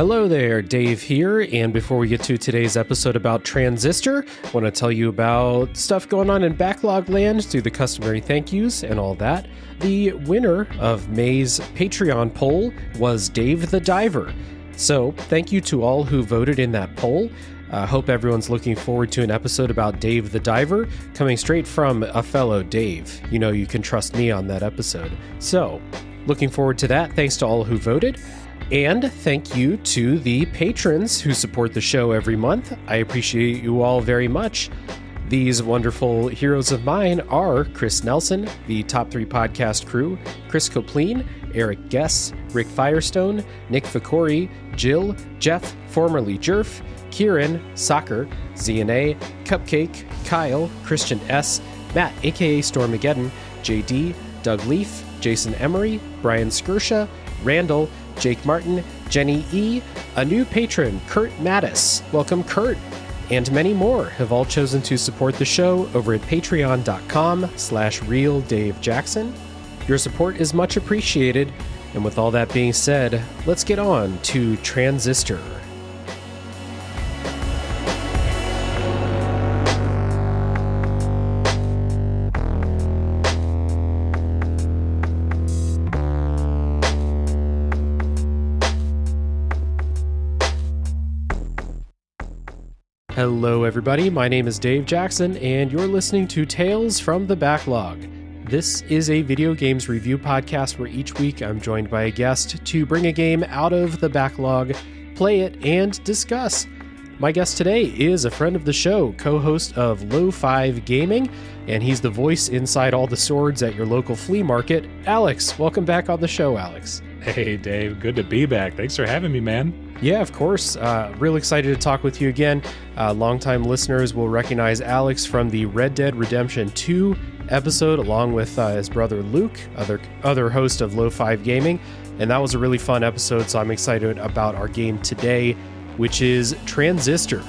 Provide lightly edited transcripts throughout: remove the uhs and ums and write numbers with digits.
Hello there, Dave here, and before we get to today's episode about Transistor, I want to tell you about stuff going on in Backlog Land, do the customary thank yous and all that. The winner of May's Patreon poll was Dave the Diver. So, thank you to all who voted in that poll. I hope everyone's looking forward to an episode about Dave the Diver, coming straight from a fellow Dave. You know you can trust me on that episode. So, looking forward to that. Thanks to all who voted. And thank you to the patrons who support the show every month. I appreciate you all very much. These wonderful heroes of mine are Chris Nelson, the Top 3 Podcast crew, Chris Copleen, Eric Guess, Rick Firestone, Nick Ficori, Jill, Jeff, formerly Jerf, Kieran, Soccer, ZNA, Cupcake, Kyle, Christian S., Matt, aka Stormageddon, JD, Doug Leaf, Jason Emery, Brian Skirsha, Randall, Jake Martin, Jenny E., a new patron, Kurt Mattis. Welcome, Kurt. And many more have all chosen to support the show over at patreon.com/RealDaveJackson. Your support is much appreciated. And with all that being said, let's get on to Transistor. Hello everybody, my name is Dave Jackson, and you're listening to Tales from the Backlog. This is a video games review podcast where each week I'm joined by a guest to bring a game out of the backlog, play it, and discuss. My guest today is a friend of the show, co-host of Lo5 Gaming, and he's the voice inside all the swords at your local flea market, Alex. Welcome back on the show, Alex. Hey Dave, good to be back. Thanks for having me, man. Yeah, of course. Real excited to talk with you again. Longtime listeners will recognize Alex from the Red Dead Redemption 2 episode, along with his brother Luke, other host of Lo5 Gaming. And that was a really fun episode, so I'm excited about our game today, which is Transistor.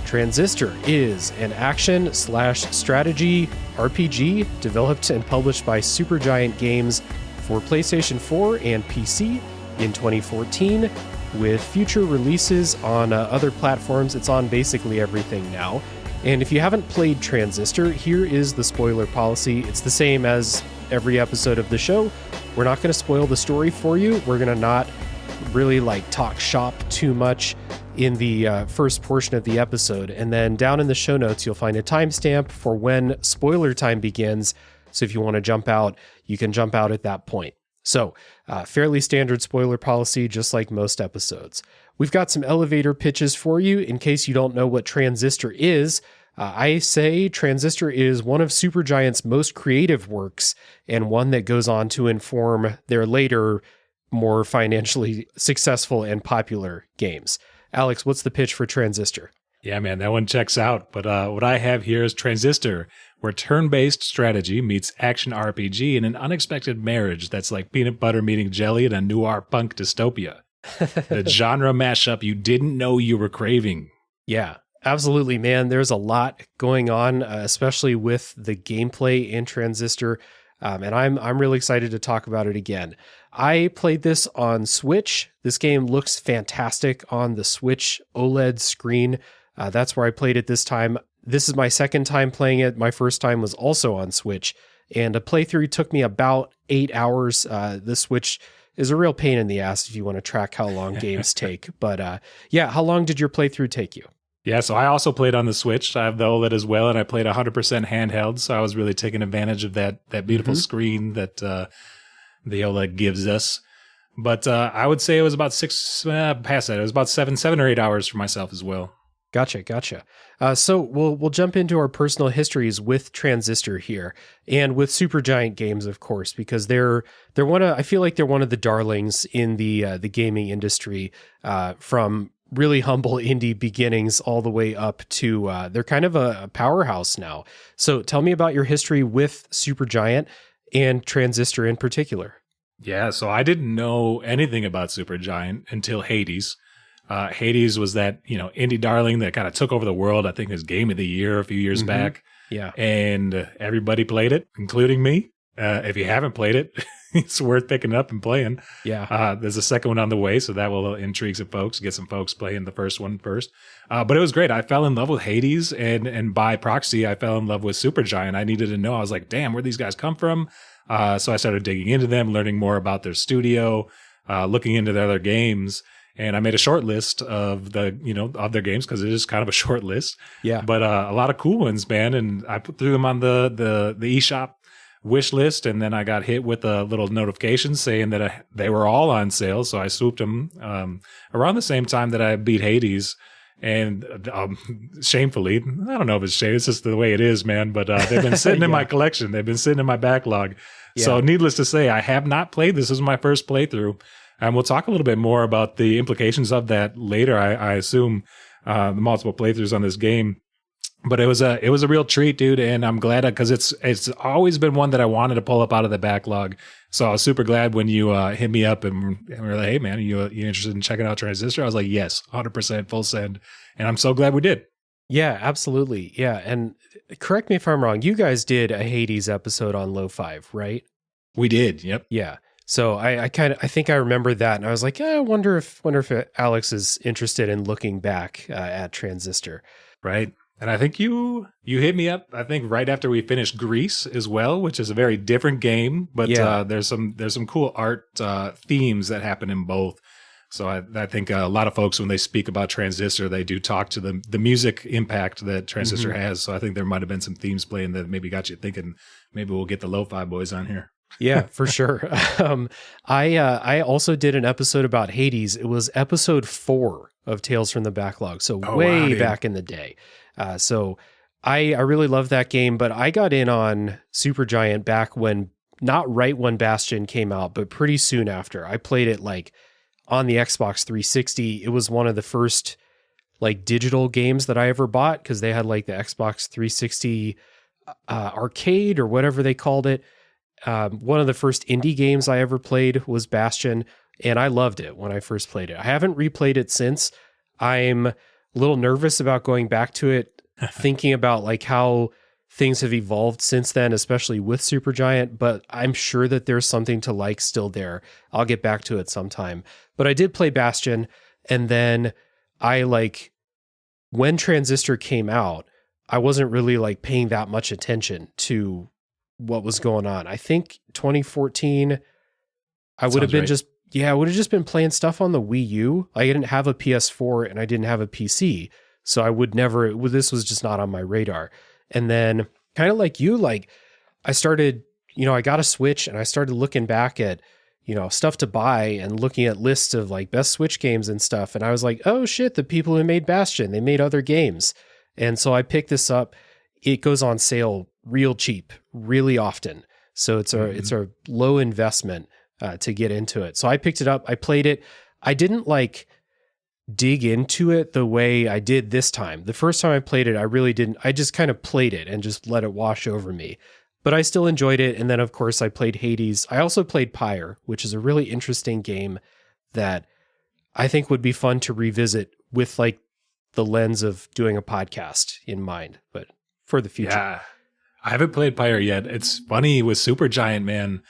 Transistor is an action/strategy RPG developed and published by Supergiant Games for PlayStation 4 and PC in 2014. With future releases on other platforms. It's on basically everything now. And if you haven't played Transistor, here is the spoiler policy. It's the same as every episode of the show. We're not going to spoil the story for you. We're going to not really talk shop too much in the first portion of the episode. And then down in the show notes, you'll find a timestamp for when spoiler time begins. So if you want to jump out, you can jump out at that point. So, fairly standard spoiler policy, just like most episodes. We've got some elevator pitches for you in case you don't know what Transistor is. I say Transistor is one of Supergiant's most creative works and one that goes on to inform their later, more financially successful and popular games. Alex, what's the pitch for Transistor? Yeah, man, that one checks out. But what I have here is Transistor, where turn-based strategy meets action RPG in an unexpected marriage that's like peanut butter meeting jelly in a noir punk dystopia. The genre mashup you didn't know you were craving. Yeah, absolutely, man. There's a lot going on, especially with the gameplay in Transistor, and I'm really excited to talk about it again. I played this on Switch. This game looks fantastic on the Switch OLED screen. That's where I played it this time. This is my second time playing it. My first time was also on Switch, and a playthrough took me about 8 hours. The Switch is a real pain in the ass if you want to track how long games take. But yeah, how long did your playthrough take you? Yeah, so I also played on the Switch. I have the OLED as well, and I played 100% handheld, so I was really taking advantage of that beautiful screen that the OLED gives us. But I would say it was about past that. It was about 7 or 8 hours for myself as well. Gotcha. So we'll jump into our personal histories with Transistor here, and with Supergiant Games, of course, because they're I feel like they're one of the darlings in the gaming industry, from really humble indie beginnings all the way up to they're kind of a powerhouse now. So tell me about your history with Supergiant and Transistor in particular. Yeah, so I didn't know anything about Supergiant until Hades. Hades was that, indie darling that kind of took over the world. I think it was Game of the Year a few years back. Yeah. And everybody played it, including me. If you haven't played it, it's worth picking up and playing. Yeah. There's a second one on the way, so that will intrigue some folks, get some folks playing the first one first. But it was great. I fell in love with Hades, and by proxy, I fell in love with Supergiant. I needed to know. I was like, damn, where these guys come from? So I started digging into them, learning more about their studio, looking into their other games. And I made a short list of of their games because it is kind of a short list. Yeah. But a lot of cool ones, man. And I threw them on the eShop wish list, and then I got hit with a little notification saying that they were all on sale. So I swooped them around the same time that I beat Hades. And shamefully, I don't know if it's shame, it's just the way it is, man. But they've been sitting in my collection. They've been sitting in my backlog. Yeah. So needless to say, I have not played this. This is my first playthrough. And we'll talk a little bit more about the implications of that later, I assume, the multiple playthroughs on this game. But it was a real treat, dude, and I'm glad because it's always been one that I wanted to pull up out of the backlog. So I was super glad when you hit me up and were like, "Hey, man, you interested in checking out Transistor?" I was like, "Yes, 100% full send," and I'm so glad we did. Yeah, absolutely. Yeah, and correct me if I'm wrong. You guys did a Hades episode on Low 5, right? We did. Yep. Yeah. So I think I remember that, and I was like, I wonder if Alex is interested in looking back at Transistor, right? And I think you hit me up, I think right after we finished Grease as well, which is a very different game, but yeah. There's some cool art themes that happen in both. So I think a lot of folks, when they speak about Transistor, they do talk to the music impact that Transistor has. So I think there might have been some themes playing that maybe got you thinking, maybe we'll get the Lo-Fi boys on here. Yeah, for sure. I also did an episode about Hades. It was episode 4 of Tales from the Backlog. So way back in the day. So I really love that game, but I got in on Supergiant back when, not right when Bastion came out, but pretty soon after. I played it like on the Xbox 360. It was one of the first like digital games that I ever bought because they had like the Xbox 360 arcade or whatever they called it. One of the first indie games I ever played was Bastion, and I loved it when I first played it. I haven't replayed it since. I'm a little nervous about going back to it, thinking about like how things have evolved since then, especially with Supergiant, but I'm sure that there's something to like still there. I'll get back to it sometime. But I did play Bastion, and then when Transistor came out, I wasn't really like paying that much attention to what was going on. I think 2014, I would have been I would have just been playing stuff on the Wii U. I didn't have a PS4 and I didn't have a PC. So I would never, this was just not on my radar. And then kind of like you, like I started, I got a Switch and I started looking back at, stuff to buy and looking at lists of like best Switch games and stuff. And I was like, oh shit, the people who made Bastion, they made other games. And so I picked this up. It goes on sale real cheap, really often. So it's a low investment to get into it. So I picked it up. I played it. I didn't like dig into it the way I did this time. The first time I played it, I really didn't. I just kind of played it and just let it wash over me. But I still enjoyed it. And then, of course, I played Hades. I also played Pyre, which is a really interesting game that I think would be fun to revisit with like the lens of doing a podcast in mind, but for the future. Yeah. I haven't played Pyre yet. It's funny with Supergiant, man.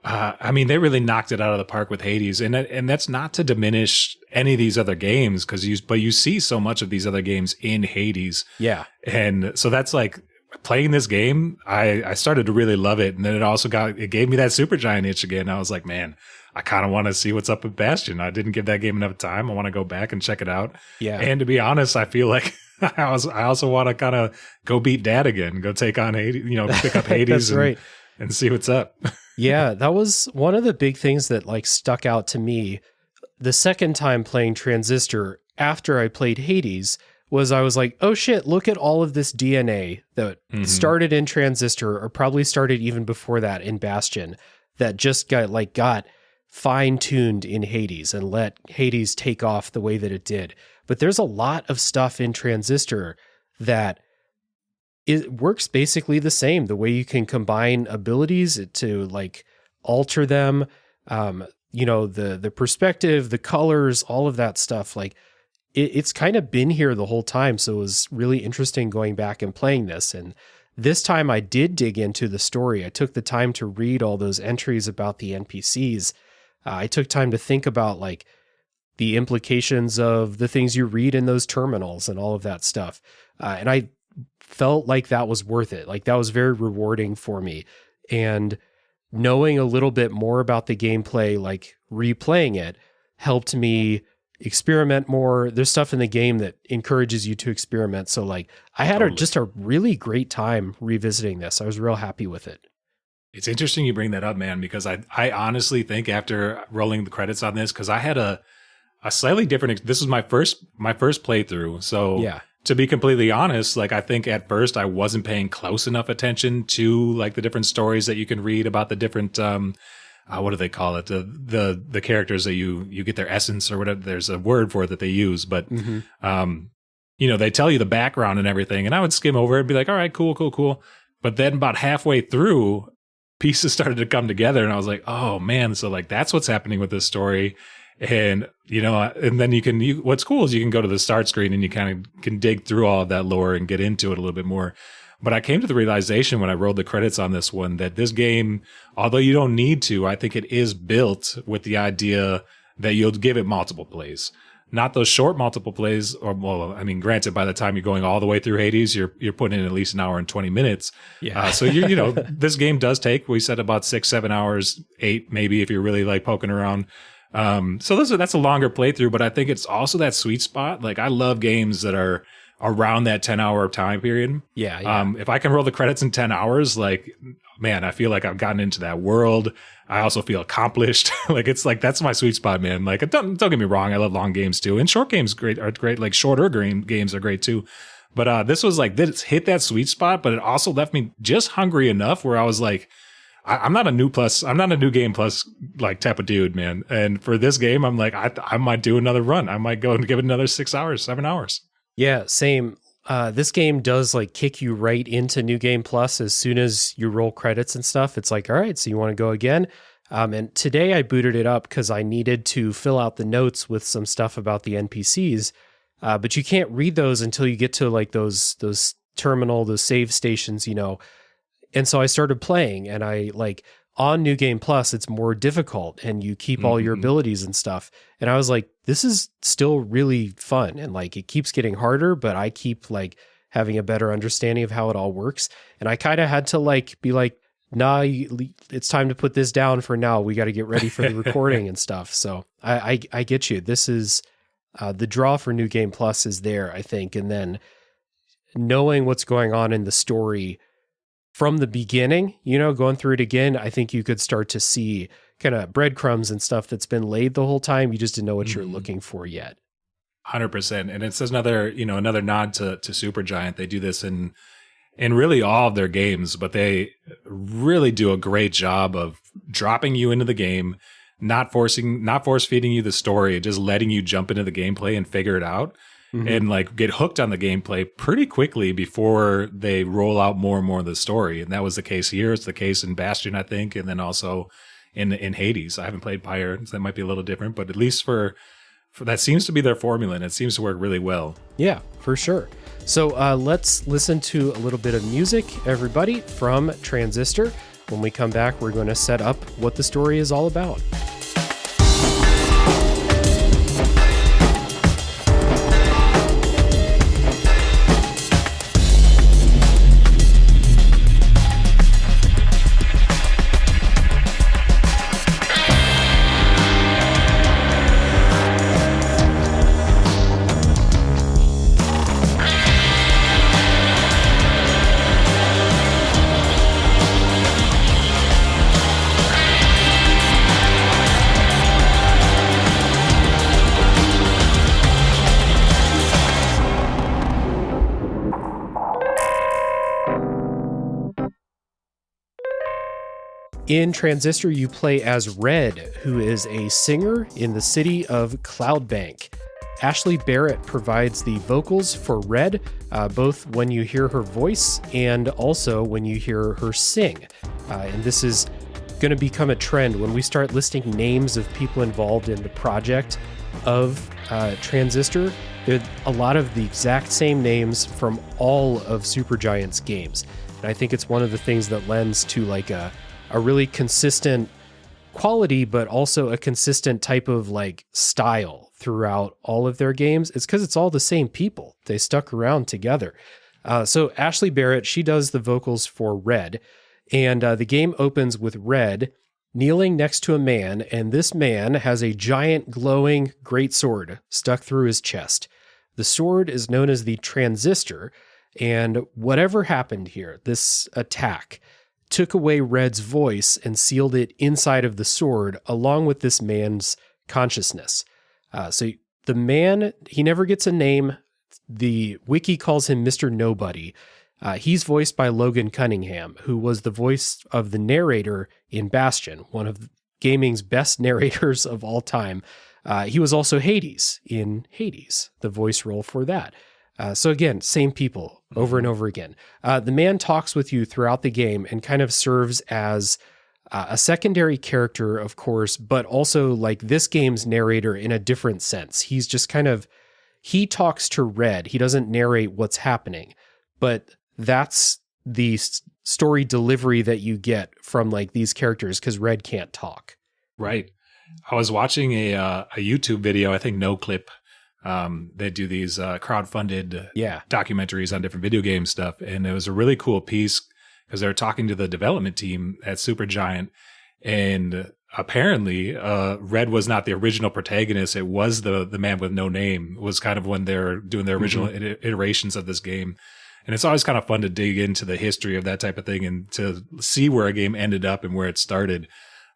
They really knocked it out of the park with Hades, and that's not to diminish any of these other games, but you see so much of these other games in Hades. Yeah, and so that's like playing this game. I started to really love it, and then it gave me that Supergiant itch again. I was like, man, I kind of want to see what's up with Bastion. I didn't give that game enough time. I want to go back and check it out. Yeah, and to be honest, I feel like I also want to kind of go beat Dad again, go take on Hades, pick up Hades and see what's up. Yeah, that was one of the big things that like stuck out to me the second time playing Transistor after I played Hades was I was like, oh shit, look at all of this DNA that started in Transistor or probably started even before that in Bastion that just got fine-tuned in Hades and let Hades take off the way that it did. But there's a lot of stuff in Transistor that it works basically the same. The way you can combine abilities to like alter them, the perspective, the colors, all of that stuff. Like it's kind of been here the whole time. So it was really interesting going back and playing this. And This time I did dig into the story. I took the time to read all those entries about the NPCs. I took time to think about like the implications of the things you read in those terminals and all of that stuff. And I felt like that was worth it. Like that was very rewarding for me. And knowing a little bit more about the gameplay, like replaying it, helped me experiment more. There's stuff in the game that encourages you to experiment. So like I had just a really great time revisiting this. I was real happy with it. It's interesting you bring that up, man, because I honestly think after rolling the credits on this, because I had a slightly different, this was my first playthrough. So yeah. To be completely honest, like I think at first I wasn't paying close enough attention to like the different stories that you can read about the different, what do they call it? The characters that you get their essence or whatever. There's a word for it that they use, but, they tell you the background and everything. And I would skim over it and be like, all right, cool. But then about halfway through, pieces started to come together and I was like, oh man. So like, that's what's happening with this story. And, and then what's cool is you can go to the start screen and you kind of can dig through all of that lore and get into it a little bit more. But I came to the realization when I rolled the credits on this one that this game, although you don't need to, I think it is built with the idea that you'll give it multiple plays. Not those short multiple plays, granted, by the time you're going all the way through Hades, you're putting in at least an hour and 20 minutes. Yeah. So this game does take, we said about 6-7 hours, 8 maybe if you're really like poking around. So that's a longer playthrough, but I think it's also that sweet spot. Like I love games that are around that 10-hour time period. Yeah. If I can roll the credits in 10 hours, like, man, I feel like I've gotten into that world. I also feel accomplished. Like, it's like, that's my sweet spot, man. Like, don't get me wrong. I love long games too. And short games are great. Like shorter games are great too. But, this was like, this hit that sweet spot, but it also left me just hungry enough where I was like, I'm not a new game plus like type of dude, man. And for this game, I'm like, I might do another run. I might go and give it another 6 hours, 7 hours. Yeah, same. This game does like kick you right into New Game Plus as soon as you roll credits and stuff. It's like, all right, so you want to go again? And today I booted it up because I needed to fill out the notes with some stuff about the NPCs. But you can't read those until you get to like those save stations, And so I started playing, and I like on New Game Plus, it's more difficult and you keep all your abilities and stuff. And I was like, this is still really fun. And like, it keeps getting harder, but I keep like having a better understanding of how it all works. And I kind of had to like, be like, nah, it's time to put this down for now. We got to get ready for the recording and stuff. So I get you. This is the draw for New Game Plus is there, I think. And then knowing what's going on in the story from the beginning, going through it again, I think you could start to see kind of breadcrumbs and stuff that's been laid the whole time. You just didn't know what you're looking for yet. 100%. And it's another nod to Supergiant. They do this in really all of their games, but they really do a great job of dropping you into the game, not force feeding you the story, just letting you jump into the gameplay and figure it out. And like get hooked on the gameplay pretty quickly before they roll out more and more of the story. And that was the case here. It's the case in Bastion, I think. And then also in Hades. I haven't played Pyre, so that might be a little different, but at least for that seems to be their formula and it seems to work really well. Yeah, for sure. So let's listen to a little bit of music, everybody, from Transistor. When we come back, we're going to set up what the story is all about. In Transistor, you play as Red, who is a singer in the city of Cloudbank. Ashley Barrett provides the vocals for Red, both when you hear her voice and also when you hear her sing. And this is going to become a trend when we start listing names of people involved in the project of Transistor. There are a lot of the exact same names from all of Supergiant's games. And I think it's one of the things that lends to like a really consistent quality, but also a consistent type of like style throughout all of their games. It's because it's all the same people. They stuck around together. So Ashley Barrett, she does the vocals for Red, and the game opens with Red kneeling next to a man, and this man has a giant glowing greatsword stuck through his chest. The sword is known as the Transistor, and whatever happened here, this attack took away Red's voice and sealed it inside of the sword, along with this man's consciousness. So the man, he never gets a name. The wiki calls him Mr. Nobody. He's voiced by Logan Cunningham, who was the voice of the narrator in Bastion, one of gaming's best narrators of all time. He was also Hades in Hades, the voice role for that. So again, same people over and over again. The man talks with you throughout the game and kind of serves as a secondary character, of course, but also like this game's narrator in a different sense. He's just kind of, he talks to Red. He doesn't narrate what's happening, but that's the story delivery that you get from like these characters because Red can't talk. Right. I was watching a YouTube video, I think No Clip. They do these crowdfunded documentaries on different video game stuff. And it was a really cool piece because they were talking to the development team at Supergiant. And apparently Red was not the original protagonist. It was the man with no name. It was kind of when they're doing their original iterations of this game. And it's always kind of fun to dig into the history of that type of thing and to see where a game ended up and where it started.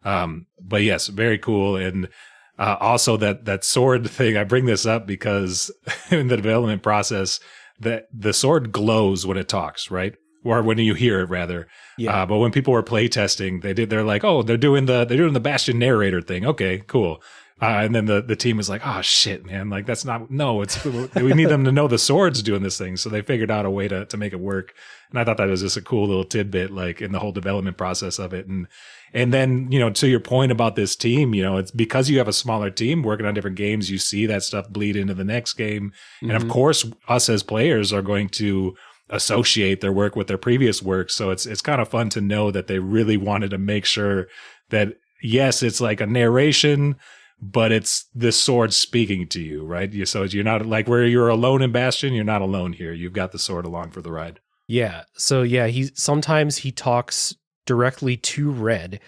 But yes, very cool. And also that sword thing, I bring this up because in the development process, the sword glows when it talks, right? Or when you hear it, rather. Yeah. But when people were playtesting, they're like, oh, they're doing the Bastion narrator thing. Okay, cool. And then the team was like, oh shit, man, like that's not, no, it's, we need them to know the sword's doing this thing. So they figured out a way to make it work. And I thought that was just a cool little tidbit, like in the whole development process of it. And then, to your point about this team, it's because you have a smaller team working on different games, you see that stuff bleed into the next game. And of course, us as players are going to associate their work with their previous work. So it's kind of fun to know that they really wanted to make sure that, yes, it's like a narration, but it's the sword speaking to you, right? So you're not like where you're alone in Bastion, you're not alone here. You've got the sword along for the ride. Yeah. So yeah, sometimes he talks directly to Red,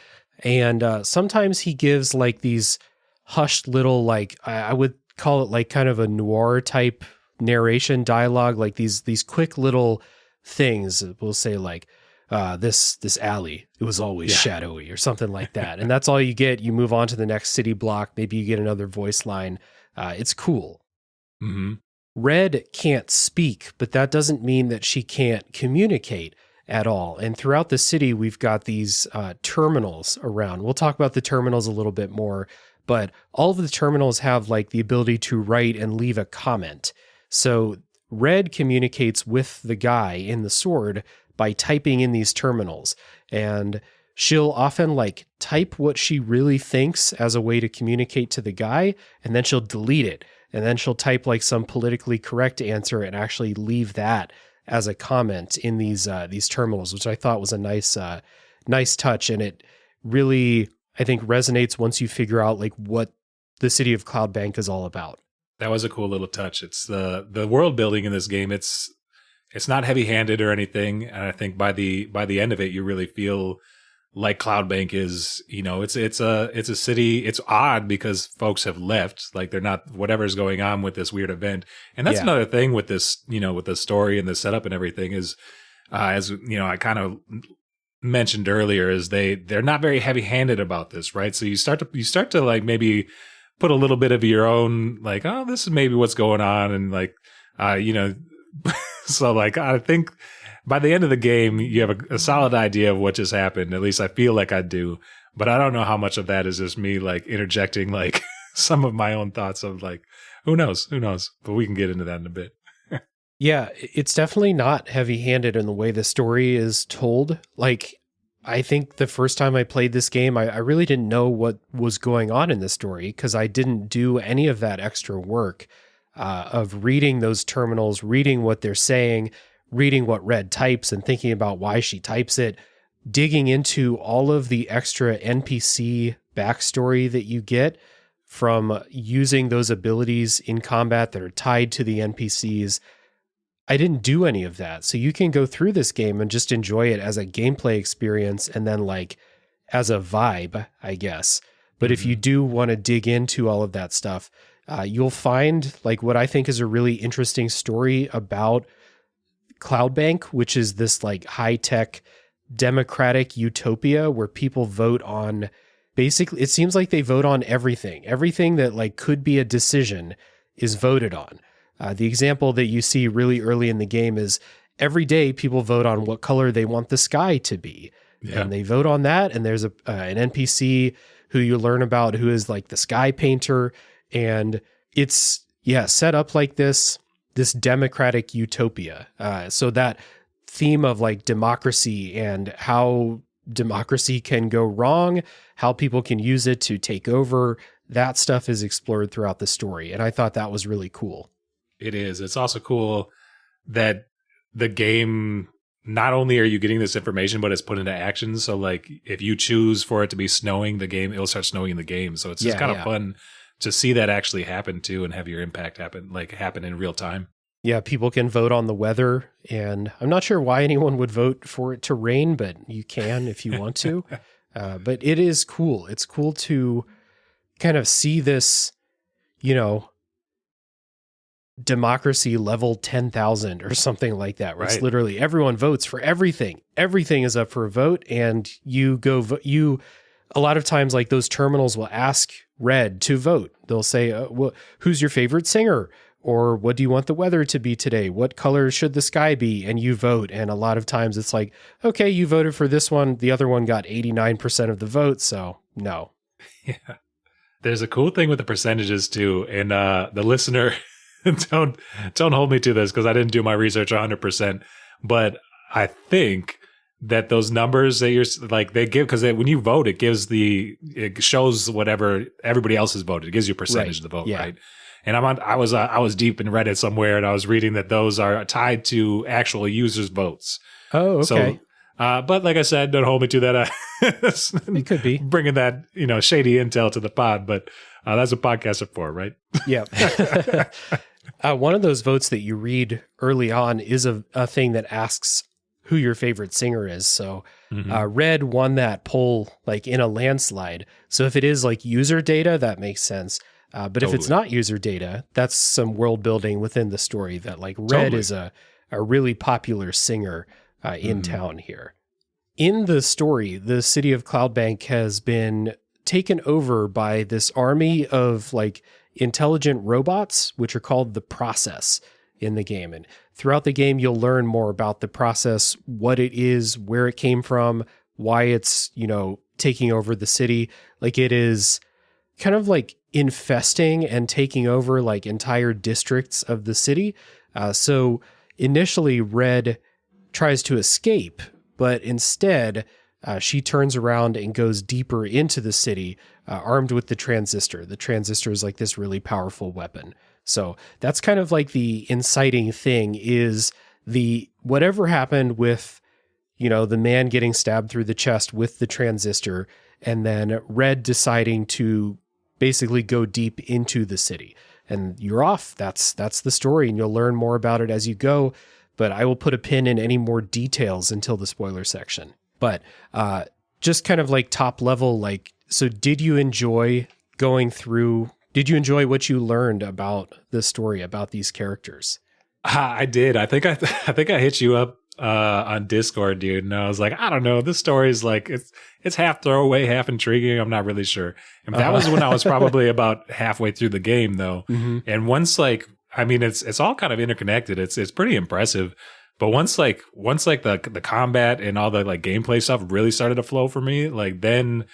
and sometimes he gives like these hushed little, like I would call it like kind of a noir type narration dialogue, like these quick little things. We'll say like, this alley, it was always shadowy or something like that. And that's all you get. You move on to the next city block. Maybe you get another voice line. It's cool. Mm-hmm. Red can't speak, but that doesn't mean that she can't communicate at all. And throughout the city, we've got these terminals around. We'll talk about the terminals a little bit more, but all of the terminals have like the ability to write and leave a comment. So Red communicates with the guy in the sword by typing in these terminals, and she'll often like type what she really thinks as a way to communicate to the guy, and then she'll delete it, and then she'll type like some politically correct answer and actually leave that as a comment in these terminals, which I thought was a nice touch, and it really, I think, resonates once you figure out like what the city of Cloudbank is all about. That was a cool little touch. It's the world building in this game. It's not heavy-handed or anything, and I think by the end of it, you really feel like Cloudbank is, it's a city. It's odd because folks have left, like they're not, whatever's going on with this weird event. And that's another thing with this, with the story and the setup and everything is, as I kind of mentioned earlier, is they're not very heavy-handed about this, right? So you start to like maybe put a little bit of your own, like, oh, this is maybe what's going on, and like, so like I think by the end of the game you have a solid idea of what just happened. At least I feel like I do, but I don't know how much of that is just me like interjecting like some of my own thoughts of like who knows, but we can get into that in a bit. Yeah, it's definitely not heavy-handed in the way the story is told. Like, I think the first time I played this game, I really didn't know what was going on in the story because I didn't do any of that extra work of reading those terminals, reading what they're saying, reading what Red types and thinking about why she types it, digging into all of the extra NPC backstory that you get from using those abilities in combat that are tied to the NPCs. I didn't do any of that. So you can go through this game and just enjoy it as a gameplay experience and then like as a vibe, I guess. But if you do want to dig into all of that stuff, you'll find like what I think is a really interesting story about Cloudbank, which is this like high-tech democratic utopia where people vote on basically, it seems like they vote on everything. Everything that like could be a decision is voted on. The example that you see really early in the game is every day people vote on what color they want the sky to be. Yeah. And they vote on that. And there's an NPC who you learn about who is like the sky painter. And it's, set up like this democratic utopia. So that theme of like democracy and how democracy can go wrong, how people can use it to take over, that stuff is explored throughout the story. And I thought that was really cool. It is. It's also cool that the game, not only are you getting this information, but it's put into action. So like if you choose for it to be snowing, it'll start snowing in the game. So it's just kind of fun to see that actually happen too and have your impact happen in real time. Yeah, people can vote on the weather, and I'm not sure why anyone would vote for it to rain, but you can if you want to. But it is cool. It's cool to kind of see this, democracy level 10,000 or something like that, where it's literally everyone votes for everything. Everything is up for a vote, and you go a lot of times like those terminals will ask Red to vote. They'll say, who's your favorite singer? Or what do you want the weather to be today? What color should the sky be? And you vote. And a lot of times it's like, okay, you voted for this one. The other one got 89% of the vote. So no. Yeah. There's a cool thing with the percentages too. And the listener, don't hold me to this because I didn't do my research 100%. But I think that those numbers that you're like, they give, because when you vote, it shows whatever everybody else has voted. It gives you a percentage of the vote, right? And I was deep in Reddit somewhere, and I was reading that those are tied to actual users' votes. Oh, okay. So, but like I said, don't hold me to that. It could be bringing that shady intel to the pod, but that's what podcasts are for, right? Yeah. One of those votes that you read early on is a thing that asks who your favorite singer is. So Red won that poll like in a landslide. So if it is like user data, that makes sense. But if it's not user data, that's some world building within the story that like Red is a really popular singer in town here. In the story, the city of Cloudbank has been taken over by this army of like intelligent robots, which are called the Process in the game. And throughout the game, you'll learn more about the Process, what it is, where it came from, why it's, taking over the city. Like it is kind of like infesting and taking over like entire districts of the city. So initially Red tries to escape, but instead she turns around and goes deeper into the city, armed with the Transistor. The Transistor is like this really powerful weapon. So that's kind of like the inciting thing is whatever happened with, the man getting stabbed through the chest with the Transistor, and then Red deciding to basically go deep into the city. And you're off. That's the story, and you'll learn more about it as you go. But I will put a pin in any more details until the spoiler section. But just kind of like top level, like, so did you enjoy what you learned about the story, about these characters? I did. I think I hit you up on Discord, dude, and I was like, I don't know, this story is like it's half throwaway, half intriguing. I'm not really sure. And that was when I was probably about halfway through the game, though. And once it's all kind of interconnected. It's pretty impressive. But once the combat and all the like gameplay stuff really started to flow for me, like then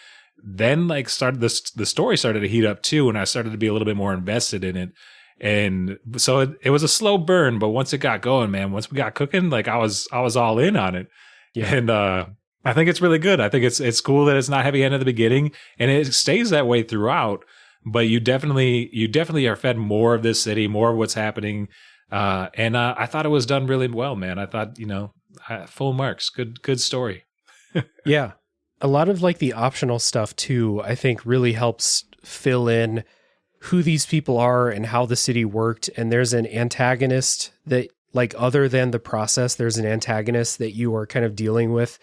like the story started to heat up too, and I started to be a little bit more invested in it. And so it was a slow burn, but once it got going, man, once we got cooking, like I was all in on it. Yeah. And I think it's really good. I think it's cool that it's not heavy end at the beginning, and it stays that way throughout. But you definitely are fed more of this city, more of what's happening. And I thought it was done really well, man. I thought, full marks. Good story. Yeah. A lot of like the optional stuff too, I think really helps fill in who these people are and how the city worked. And there's an antagonist that, like, other than the process, there's an antagonist that you are kind of dealing with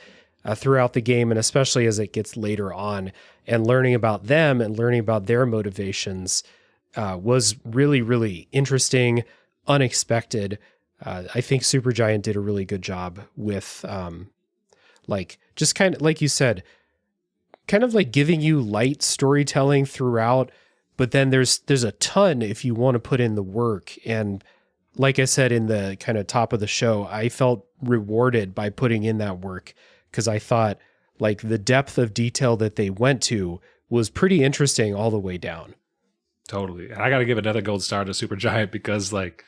throughout the game, and especially as it gets later on. And learning about them and learning about their motivations was really, really interesting, unexpected. I think Supergiant did a really good job with, like, just kind of, like you said, kind of like giving you light storytelling throughout, but then there's a ton if you want to put in the work. And like I said in the kind of top of the show, I felt rewarded by putting in that work, because I thought like the depth of detail that they went to was pretty interesting all the way down. Totally. And I got to give another gold star to Supergiant, because like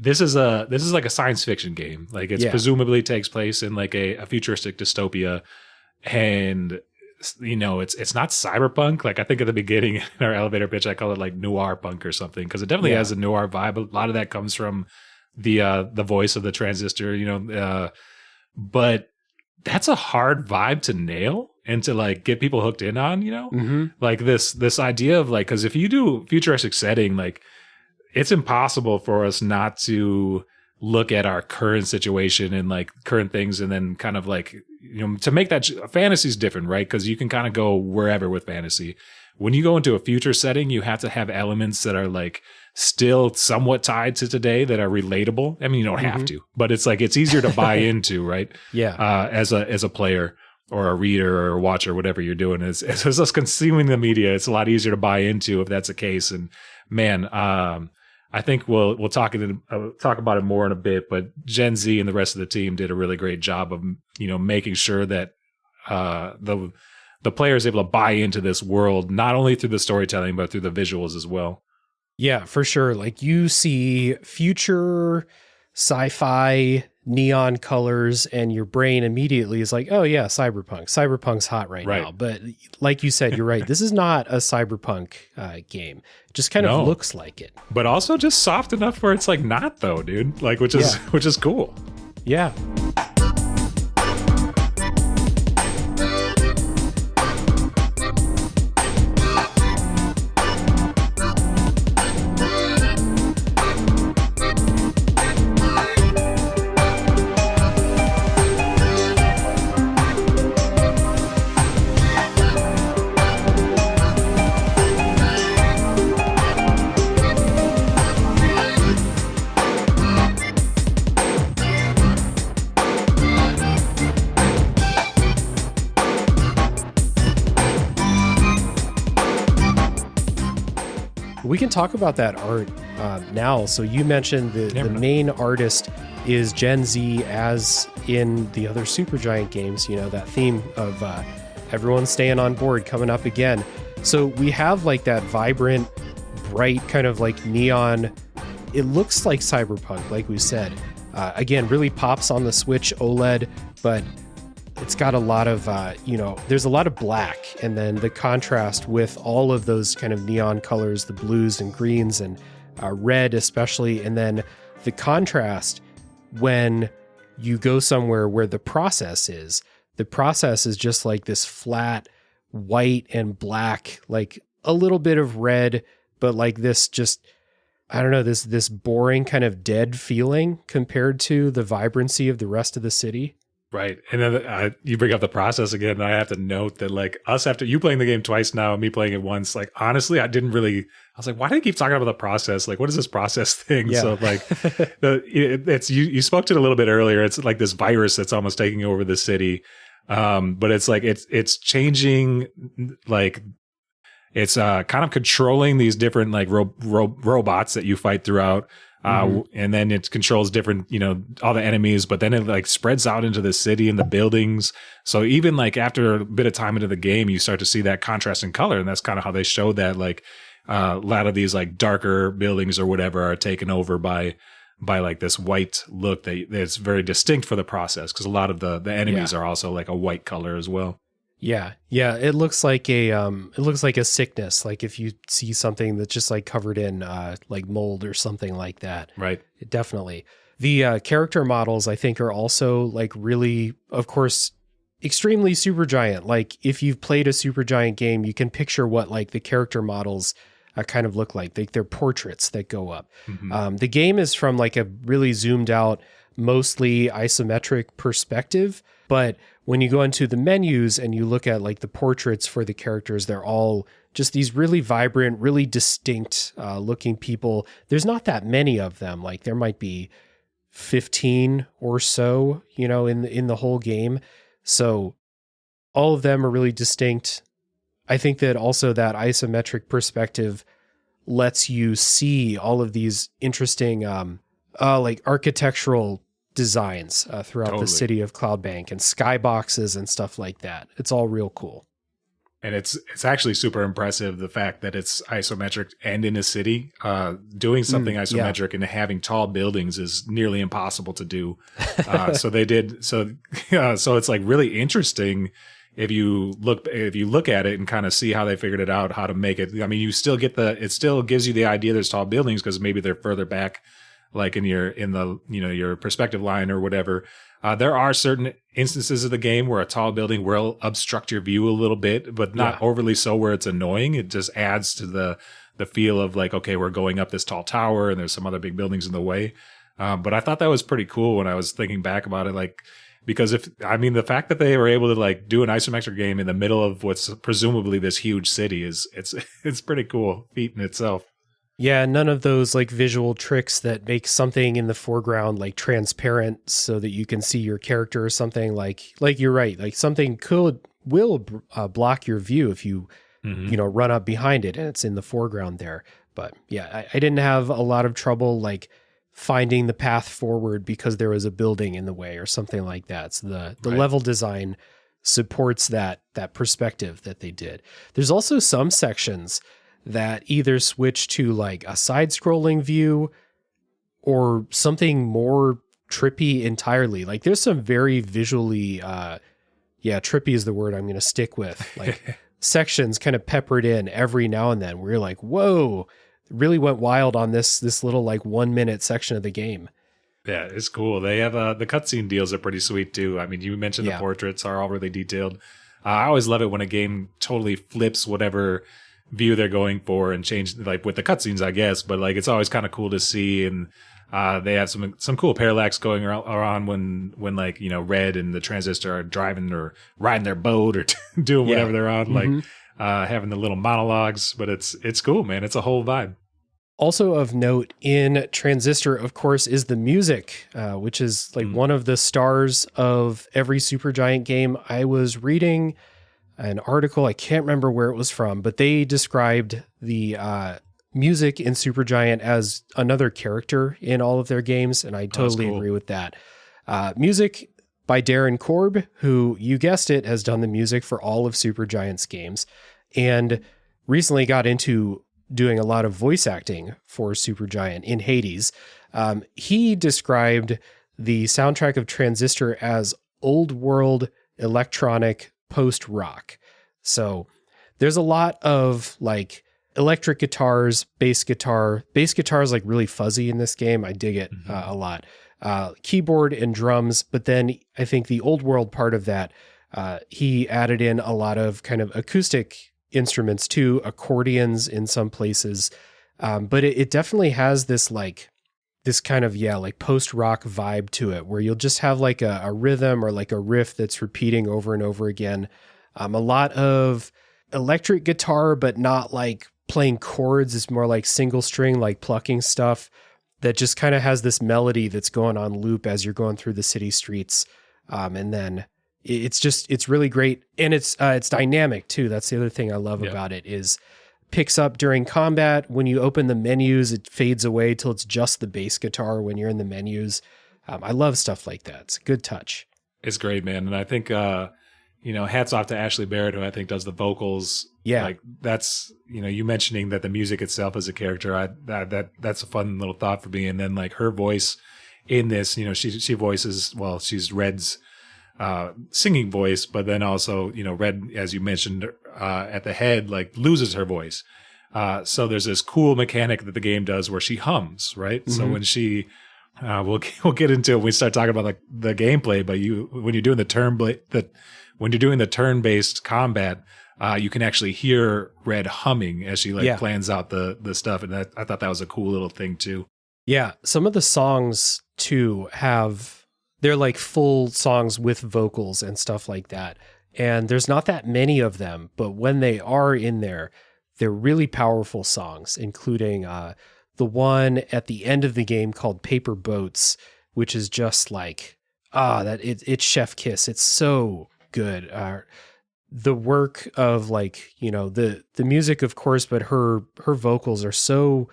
this is like a science fiction game. Like it's presumably takes place in like a futuristic dystopia, and it's not cyberpunk. Like I think at the beginning in our elevator pitch, I call it like noir punk or something, because it definitely has a noir vibe. A lot of that comes from the voice of the Transistor, but that's a hard vibe to nail and to like get people hooked in on, like this idea of like, because if you do futuristic setting, like it's impossible for us not to look at our current situation and like current things, and then kind of like, to make that fantasy is different, right? Because you can kind of go wherever with fantasy. When you go into a future setting, you have to have elements that are like still somewhat tied to today, that are relatable. I mean, you don't have to, but it's like, it's easier to buy into, right? Yeah. As a player or a reader or a watcher, whatever you're doing, as us consuming the media, it's a lot easier to buy into if that's the case. And man, I think we'll talk about it more in a bit, but Gen Z and the rest of the team did a really great job of, making sure that the player is able to buy into this world, not only through the storytelling, but through the visuals as well. Yeah, for sure. Like you see future sci-fi neon colors and your brain immediately is like, oh yeah, cyberpunk. Cyberpunk's hot right now. But like you said, you're right. This is not a cyberpunk game. It just kind of looks like it. But also just soft enough where it's like not though, dude. Like which is cool. Yeah. We can talk about that art now. So you mentioned the main artist is Gen Z, as in the other Supergiant games, that theme of everyone staying on board coming up again. So we have like that vibrant, bright kind of like neon. It looks like cyberpunk, like we said. Again, really pops on the Switch OLED, but it's got a lot of, there's a lot of black, and then the contrast with all of those kind of neon colors, the blues and greens and red especially, and then the contrast when you go somewhere where the process is just like this flat white and black, like a little bit of red, but like this just, I don't know, this boring kind of dead feeling compared to the vibrancy of the rest of the city. Right. And then you bring up the process again, and I have to note that like us, after you playing the game twice now and me playing it once, like honestly, I was like, why do you keep talking about the process? Like, what is this process thing? Yeah. So like it's you spoke to it a little bit earlier. It's like this virus that's almost taking over the city. But it's like it's changing, like it's kind of controlling these different like robots that you fight throughout. And then it controls different, all the enemies, but then it like spreads out into the city and the buildings. So even like after a bit of time into the game, you start to see that contrast in color. And that's kind of how they show that like a lot of these like darker buildings or whatever are taken over by like this white look that's very distinct for the process. Cause a lot of the enemies are also like a white color as well. Yeah. Yeah. It looks like a sickness. Like if you see something that's just like covered in like mold or something like that. Right. Definitely. The character models, I think, are also like really, of course, extremely Supergiant. Like if you've played a Supergiant game, you can picture what like the character models kind of look like. They're portraits that go up. The game is from like a really zoomed out, mostly isometric perspective. But when you go into the menus and you look at like the portraits for the characters, they're all just these really vibrant, really distinct looking people. There's not that many of them. Like there might be 15 or so, in the whole game. So all of them are really distinct. I think that also that isometric perspective lets you see all of these interesting like architectural designs throughout the city of Cloudbank and skyboxes and stuff like that. It's all real cool. And it's actually super impressive, the fact that it's isometric and in a city. Doing something isometric and having tall buildings is nearly impossible to do. So they did. So it's like really interesting if you look at it and kind of see how they figured it out, how to make it. I mean, you still get it still gives you the idea there's tall buildings because maybe they're further back, like in your perspective line or whatever. There are certain instances of the game where a tall building will obstruct your view a little bit, but not overly so where it's annoying. It just adds to the feel of like, okay, we're going up this tall tower and there's some other big buildings in the way. But I thought that was pretty cool when I was thinking back about it, like, because the fact that they were able to like do an isometric game in the middle of what's presumably this huge city it's pretty cool feat in itself. Yeah, none of those like visual tricks that make something in the foreground like transparent so that you can see your character or something. Like you're right, like something will block your view if you run up behind it and it's in the foreground there. But yeah, I didn't have a lot of trouble like finding the path forward because there was a building in the way or something like that. So the level design supports that perspective that they did. There's also some sections that either switch to like a side-scrolling view or something more trippy entirely. Like there's some very visually, trippy is the word I'm going to stick with. Like sections kind of peppered in every now and then where you're like, whoa, really went wild on this little like 1 minute section of the game. Yeah, it's cool. They have the cutscene deals are pretty sweet too. I mean, you mentioned the portraits are all really detailed. I always love it when a game totally flips whatever view they're going for and change, like with the cutscenes, I guess. But like, it's always kind of cool to see, and they have some cool parallax going around when like Red and the Transistor are driving or riding their boat or doing whatever they're on, like having the little monologues. But it's cool, man. It's a whole vibe. Also of note in Transistor, of course, is the music, which is like one of the stars of every Supergiant game. I was reading an article, I can't remember where it was from, but they described the music in Supergiant as another character in all of their games, and I totally agree with that. Music by Darren Korb, who, you guessed it, has done the music for all of Supergiant's games, and recently got into doing a lot of voice acting for Supergiant in Hades. He described the soundtrack of Transistor as old world electronic post-rock. So there's a lot of like electric guitars, bass guitar. Bass guitar is like really fuzzy in this game. I dig it a lot. Keyboard and drums, but then I think the old world part of that, he added in a lot of kind of acoustic instruments too, accordions in some places. But it definitely has this kind of, like post-rock vibe to it, where you'll just have like a rhythm or like a riff that's repeating over and over again. A lot of electric guitar, but not like playing chords. It's more like single string, like plucking stuff that just kind of has this melody that's going on loop as you're going through the city streets. And then it's really great. And it's dynamic too. That's the other thing I love about it is picks up during combat. When you open the menus, it fades away till it's just the bass guitar when you're in the menus. I love stuff like that. It's a good touch. It's great, man. And I think, hats off to Ashley Barrett, who I think does the vocals. Yeah. Like that's, you mentioning that the music itself is a character. That's a fun little thought for me. And then like her voice in this, she voices, she's Red's singing voice, but then also, Red, as you mentioned, at the head, like loses her voice. So there's this cool mechanic that the game does where she hums, right? So when she, we'll get into it when we start talking about like the gameplay, but when you're doing the turn-based combat, you can actually hear Red humming as she plans out the stuff. And I thought that was a cool little thing too. Yeah. Some of the songs too they're like full songs with vocals and stuff like that. And there's not that many of them, but when they are in there, they're really powerful songs, including the one at the end of the game called Paper Boats, which is just like, it's chef kiss. It's so good. The work of like, the music, of course, but her vocals are so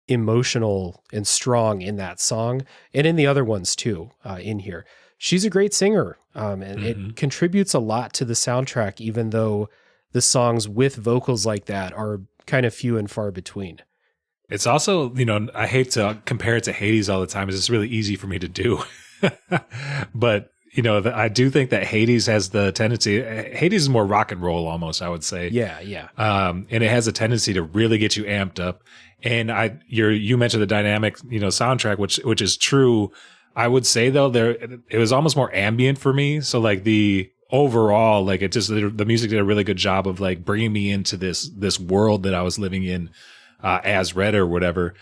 emotional and strong in that song and in the other ones too, in here. She's a great singer, and it contributes a lot to the soundtrack, even though the songs with vocals like that are kind of few and far between. It's also, I hate to compare it to Hades all the time. It's just really easy for me to do. But, I do think that Hades has the tendency, Hades is more rock and roll almost, I would say. Yeah, yeah. And it has a tendency to really get you amped up. And you mentioned the dynamic, soundtrack, which is true. I would say though, it was almost more ambient for me. So like the overall, like the music did a really good job of like bringing me into this world that I was living in, as Red or whatever.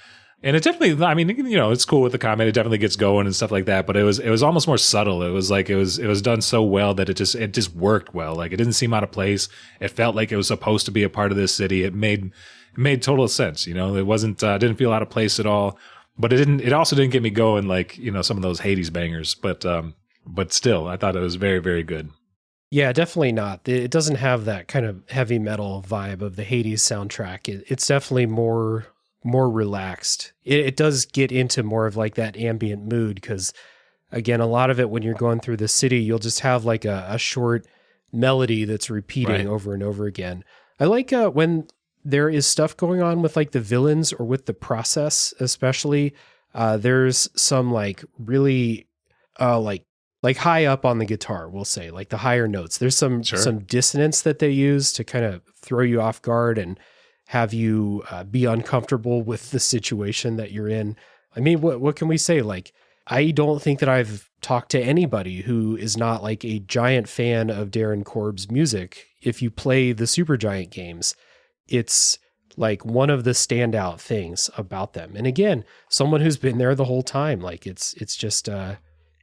And it definitely, I mean, it's cool with the combat. It definitely gets going and stuff like that. But it was almost more subtle. It was like, it was done so well that it just worked well. Like it didn't seem out of place. It felt like it was supposed to be a part of this city. It made total sense. It wasn't, didn't feel out of place at all, but it also didn't get me going like, some of those Hades bangers, but still I thought it was very, very good. Yeah, definitely not. It doesn't have that kind of heavy metal vibe of the Hades soundtrack. It's definitely more relaxed. It does get into more of like that ambient mood because, again, a lot of it when you're going through the city, you'll just have like a short melody that's repeating over and over again. I like when there is stuff going on with like the villains or with the process, especially. There's some like really like high up on the guitar, we'll say, like the higher notes. There's some dissonance that they use to kind of throw you off guard and have you be uncomfortable with the situation that you're in. I mean, what can we say? Like, I don't think that I've talked to anybody who is not like a giant fan of Darren Korb's music. If you play the Supergiant games, it's like one of the standout things about them. And again, someone who's been there the whole time, like it's just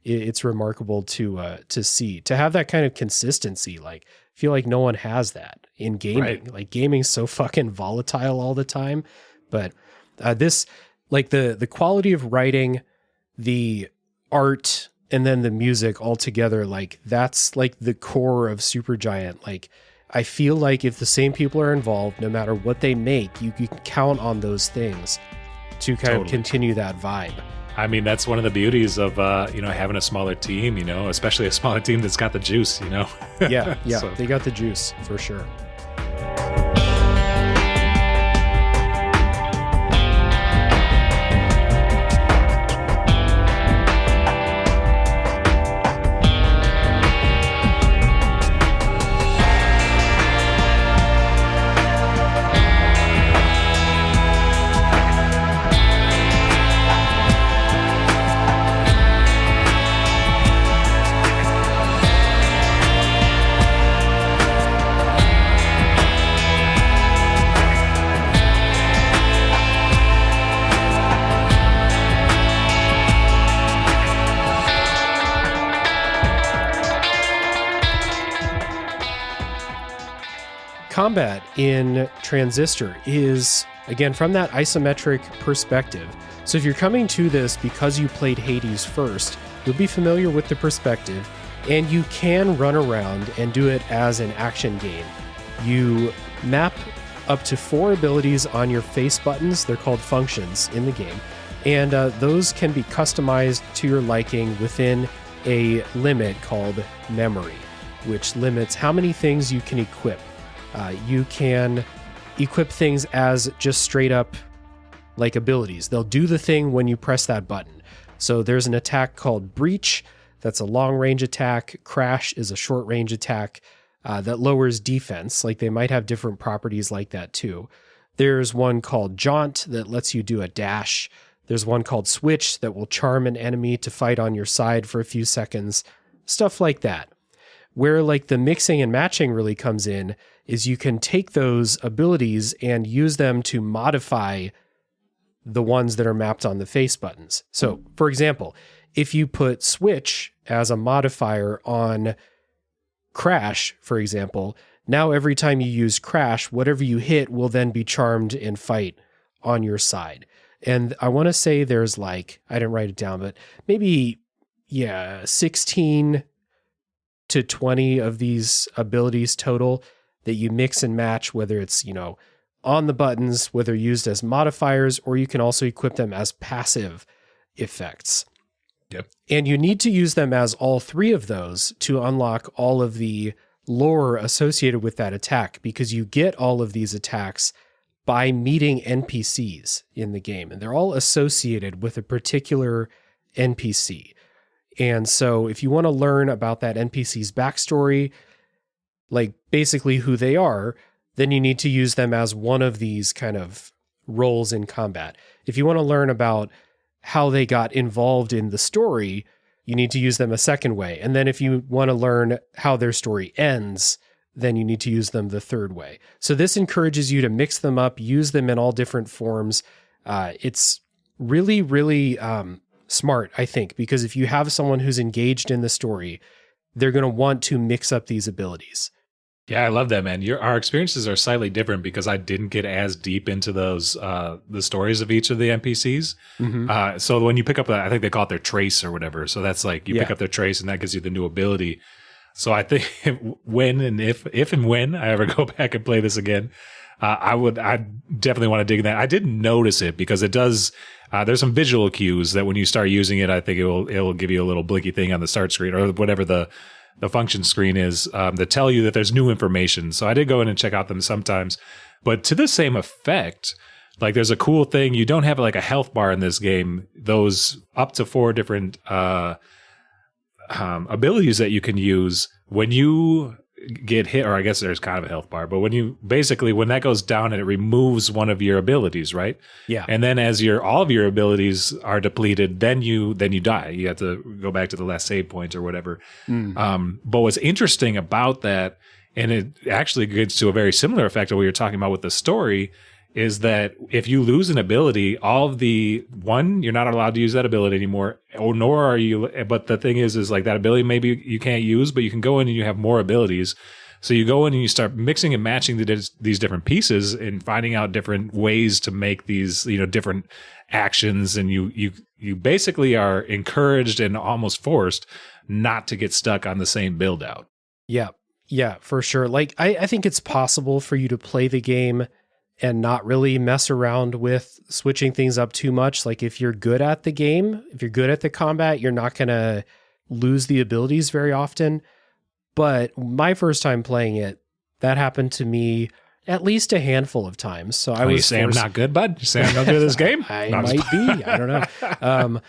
it's remarkable to see, to have that kind of consistency. Like, I feel like no one has that in gaming. Right. Like gaming's so fucking volatile all the time. But this, like the quality of writing, the art, and then the music all together, like that's like the core of Supergiant. Like, I feel like if the same people are involved, no matter what they make, you can count on those things to kind of continue that vibe. I mean, that's one of the beauties of, having a smaller team, especially a smaller team that's got the juice, Yeah, so. They got the juice for sure. Combat in Transistor is, again, from that isometric perspective. So if you're coming to this because you played Hades first, you'll be familiar with the perspective, and you can run around and do it as an action game. You map up to 4 abilities on your face buttons. They're called functions in the game. And those can be customized to your liking within a limit called memory, which limits how many things you can equip. You can equip things as just straight up like abilities. They'll do the thing when you press that button. So there's an attack called Breach That's a long range attack. Crash is a short range attack that lowers defense. Like they might have different properties like that too. There's one called Jaunt that lets you do a dash. There's one called Switch that will charm an enemy to fight on your side for a few seconds. Stuff like that. Where like the mixing and matching really comes in is you can take those abilities and use them to modify the ones that are mapped on the face buttons. So, for example, if you put Switch as a modifier on Crash, for example, now every time you use Crash, whatever you hit will then be charmed and fight on your side. And I want to say there's like, I didn't write it down, but maybe, 16 to 20 of these abilities total that you mix and match, whether it's, on the buttons, whether used as modifiers, or you can also equip them as passive effects. Yep. And you need to use them as all three of those to unlock all of the lore associated with that attack, because you get all of these attacks by meeting NPCs in the game, and they're all associated with a particular NPC. And so if you want to learn about that NPC's backstory, like basically who they are, then you need to use them as one of these kind of roles in combat. If you want to learn about how they got involved in the story, you need to use them a second way. And then if you want to learn how their story ends, then you need to use them the third way. So this encourages you to mix them up, use them in all different forms. It's really, really smart, I think, because if you have someone who's engaged in the story, they're going to want to mix up these abilities. Yeah, I love that, man. Our experiences are slightly different because I didn't get as deep into those the stories of each of the NPCs. Mm-hmm. So when you pick up, I think they call it their trace or whatever. So that's like you pick up their trace, and that gives you the new ability. So I think if and when I ever go back and play this again, I definitely want to dig in that. I didn't notice it because it does. There's some visual cues that when you start using it, I think it will give you a little blinky thing on the start screen or whatever the function screen is that tell you that there's new information. So I did go in and check out them sometimes. But to the same effect, like there's a cool thing. You don't have like a health bar in this game. Those up to 4 different abilities that you can use when you get hit, or I guess there's kind of a health bar, but when that goes down and it removes one of your abilities, right? Yeah. And then as all of your abilities are depleted, then you die. You have to go back to the last save point or whatever. But what's interesting about that, and it actually gets to a very similar effect of what you're talking about with the story, is that if you lose an ability, you're not allowed to use that ability anymore, or nor are you. But the thing is like that ability maybe you can't use, but you can go in and you have more abilities. So you go in and you start mixing and matching these different pieces and finding out different ways to make these, different actions. And you basically are encouraged and almost forced not to get stuck on the same build out. Yeah. Yeah, for sure. Like I think it's possible for you to play the game and not really mess around with switching things up too much. Like if you're good at the game, if you're good at the combat, you're not going to lose the abilities very often. But my first time playing it, that happened to me at least a handful of times. So I was you say I'm not good, bud? You say I'm not good at this game? I might be. I don't know.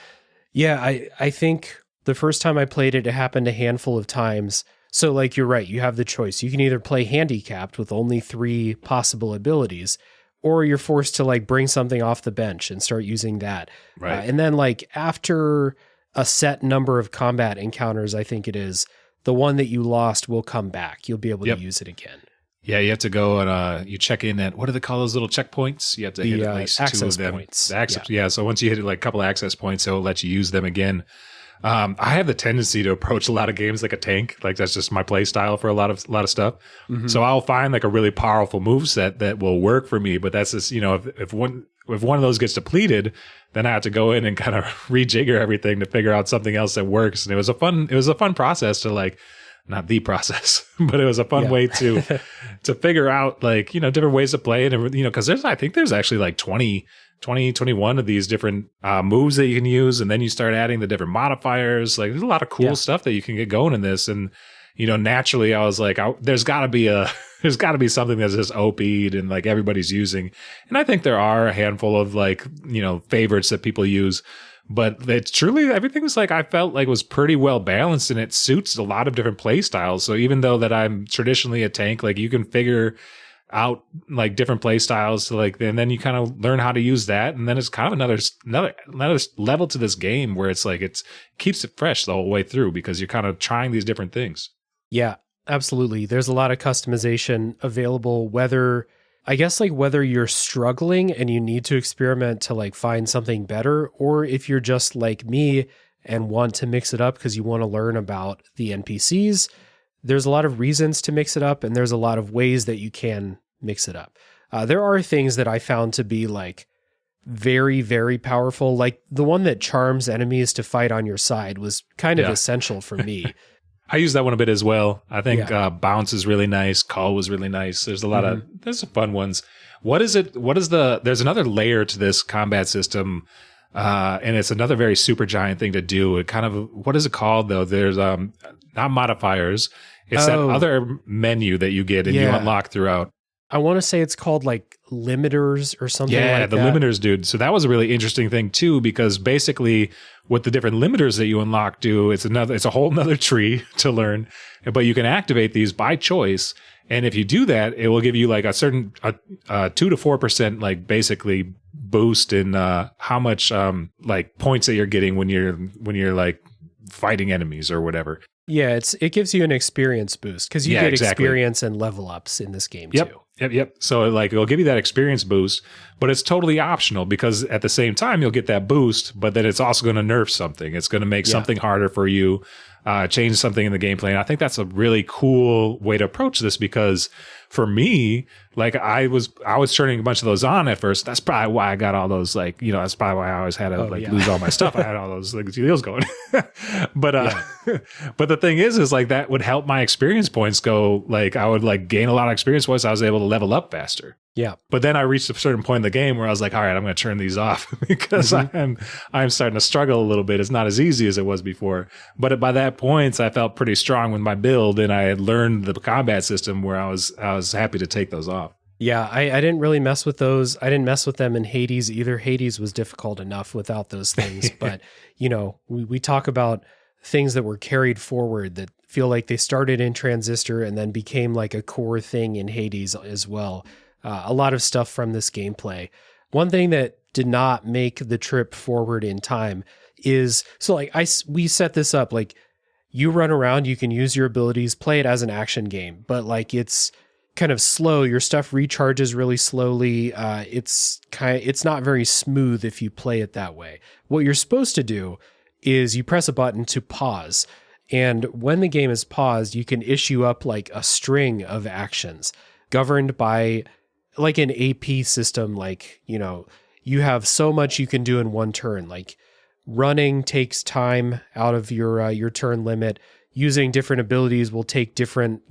I think the first time I played it, it happened a handful of times. So like you're right, you have the choice. You can either play handicapped with only 3 possible abilities, or you're forced to like bring something off the bench and start using that. Right. And then like after a set number of combat encounters, I think it is, the one that you lost will come back. You'll be able to use it again. Yeah, you have to go and you check in at, what do they call those little checkpoints? You have to hit at least 2 of them. Points. Yeah, so once you hit like a couple of access points, it'll let you use them again. I have the tendency to approach a lot of games like a tank. Like that's just my play style for a lot of stuff. Mm-hmm. So I'll find like a really powerful moveset that will work for me. But that's just, if one of those gets depleted, then I have to go in and kind of rejigger everything to figure out something else that works. And it was a fun process to like, not the process, but it was a fun way to figure out like, different ways to play it. And, because I think there's actually like 21 of these different moves that you can use. And then you start adding the different modifiers. Like there's a lot of cool stuff that you can get going in this. And, naturally I was like, there's gotta be something that's just OP'd and like everybody's using. And I think there are a handful of like, favorites that people use. But it's truly, everything was like, I felt like was pretty well balanced, and it suits a lot of different play styles. So even though that I'm traditionally a tank, like you can figure out like different play styles to like, and then you kind of learn how to use that. And then it's kind of another level to this game where it's like, keeps it fresh the whole way through because you're kind of trying these different things. Yeah, absolutely. There's a lot of customization available, whether you're struggling and you need to experiment to like find something better, or if you're just like me and want to mix it up because you want to learn about the NPCs. There's a lot of reasons to mix it up, and there's a lot of ways that you can mix it up. There are things that I found to be like very, very powerful. Like the one that charms enemies to fight on your side was kind of essential for me. I use that one a bit as well. I think bounce is really nice. Call was really nice. There's a lot there's some fun ones. There's another layer to this combat system. And it's another very super giant thing to do. It kind of, what is it called though? There's, not modifiers. It's that other menu that you get and you unlock throughout. I want to say it's called like limiters or something like that. Yeah, the limiters, dude. So that was a really interesting thing too, because basically what the different limiters that you unlock do, it's a whole nother tree to learn, but you can activate these by choice. And if you do that, it will give you like a certain 2 to 4% like basically boost in how much like points that you're getting when you're like fighting enemies or whatever. Yeah, it gives you an experience boost because you get experience and level ups in this game too. Yep. So like it'll give you that experience boost, but it's totally optional because at the same time you'll get that boost, but then it's also going to nerf something. It's going to make something harder for you, change something in the gameplay. And I think that's a really cool way to approach this because for me, like I was turning a bunch of those on at first. That's probably why I got all those like, that's probably why I always had to lose all my stuff. I had all those like deals going. But but the thing is like that would help my experience points go, like I would like gain a lot of experience points. I was able to level up faster. Yeah. But then I reached a certain point in the game where I was like, all right, I'm going to turn these off because I'm starting to struggle a little bit. It's not as easy as it was before. But by that point, I felt pretty strong with my build and I had learned the combat system where I was happy to take those off. Yeah, I didn't really mess with those. I didn't mess with them in Hades either. Hades was difficult enough without those things. But, we talk about things that were carried forward that feel like they started in Transistor and then became like a core thing in Hades as well. A lot of stuff from this gameplay. One thing that did not make the trip forward in time is, so like we set this up, like you run around, you can use your abilities, play it as an action game, but like it's kind of slow. Your stuff recharges really slowly. It's not very smooth if you play it that way. What you're supposed to do is you press a button to pause. And when the game is paused, you can issue up like a string of actions governed by like an AP system. Like, you have so much you can do in one turn. Like running takes time out of your turn limit. Using different abilities will take different,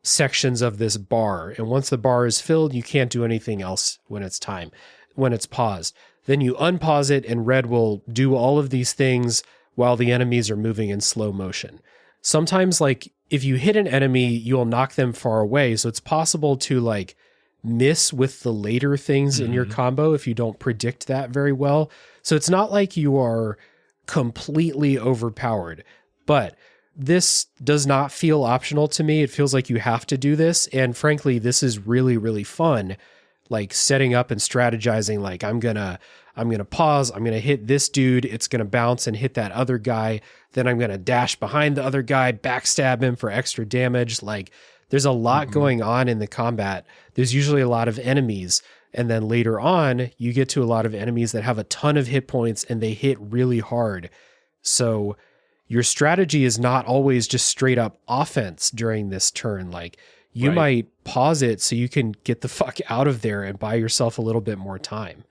sections of this bar. And once the bar is filled, you can't do anything else when it's paused. Then you unpause it and red will do all of these things while the enemies are moving in slow motion. Sometimes like if you hit an enemy, you'll knock them far away. So it's possible to like miss with the later things in your combo if you don't predict that very well. So it's not like you are completely overpowered, but this does not feel optional to me. It feels like you have to do this. And frankly, this is really, really fun. Like setting up and strategizing, like I'm going to pause. I'm going to hit this dude. It's going to bounce and hit that other guy. Then I'm going to dash behind the other guy, backstab him for extra damage. Like there's a lot going on in the combat. There's usually a lot of enemies. And then later on, you get to a lot of enemies that have a ton of hit points and they hit really hard. So your strategy is not always just straight up offense during this turn. Like you might pause it so you can get the fuck out of there and buy yourself a little bit more time.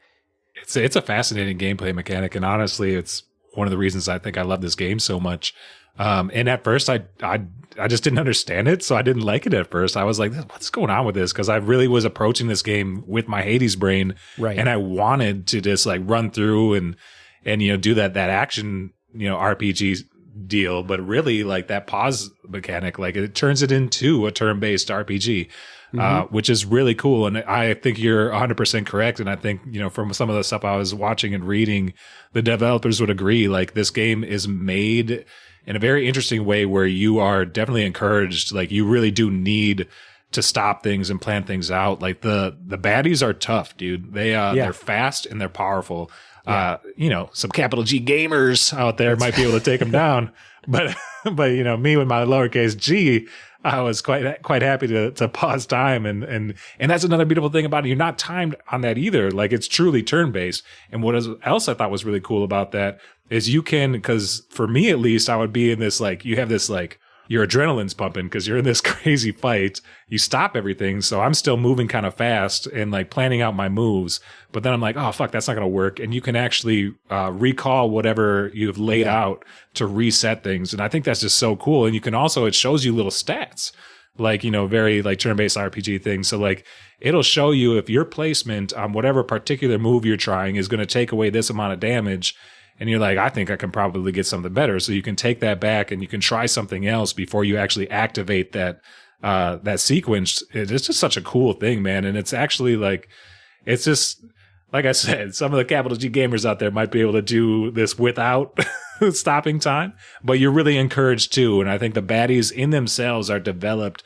It's a fascinating gameplay mechanic. And honestly, it's one of the reasons I think I love this game so much. And at first I just didn't understand it. So I didn't like it at first. I was like, what's going on with this? Cause I really was approaching this game with my Hades brain. Right. And I wanted to just like run through and do that action, RPG deal, but really like that pause mechanic, like it turns it into a turn-based RPG, which is really cool. And I think you're 100% correct. And I think, from some of the stuff I was watching and reading, the developers would agree, like this game is made in a very interesting way where you are definitely encouraged. Like you really do need to stop things and plan things out. Like the baddies are tough, dude. They're fast and they're powerful. Yeah. Some capital G gamers out there might be able to take them down, but me with my lowercase g, I was quite happy to pause time. And that's another beautiful thing about it. You're not timed on that either. Like it's truly turn based. And what else I thought was really cool about that is you can, because for me at least, I would be in this, like, you have this, like, your adrenaline's pumping because you're in this crazy fight. You stop everything. So I'm still moving kind of fast and like planning out my moves. But then I'm like, oh, fuck, that's not going to work. And you can actually recall whatever you've laid out to reset things. And I think that's just so cool. And you can also, it shows you little stats, like, very like turn-based RPG things. So like it'll show you if your placement on whatever particular move you're trying is going to take away this amount of damage. And you're like, I think I can probably get something better. So you can take that back and you can try something else before you actually activate that sequence. It's just such a cool thing, man. And it's actually like, it's just, like I said, some of the capital G gamers out there might be able to do this without stopping time, but you're really encouraged too. And I think the baddies in themselves are developed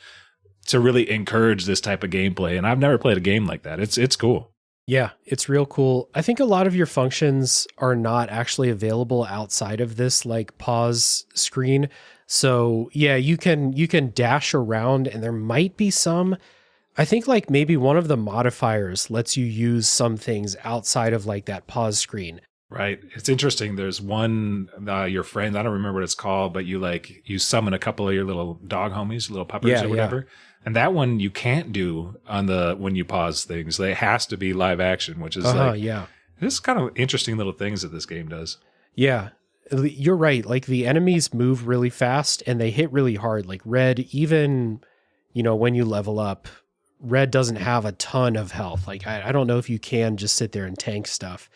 to really encourage this type of gameplay. And I've never played a game like that. It's cool. Yeah, it's real cool. I think a lot of your functions are not actually available outside of this like pause screen. So yeah, you can dash around and there might be some, I think like maybe one of the modifiers lets you use some things outside of like that pause screen. Right. It's interesting. There's one, your friend, I don't remember what it's called, but you summon a couple of your little dog homies, little puppers or whatever. Yeah. And that one you can't do on when you pause things. It has to be live action, which is this kind of interesting little things that this game does. Yeah, you're right. Like the enemies move really fast and they hit really hard. Like Red, even, when you level up, Red doesn't have a ton of health. Like I don't know if you can just sit there and tank stuff.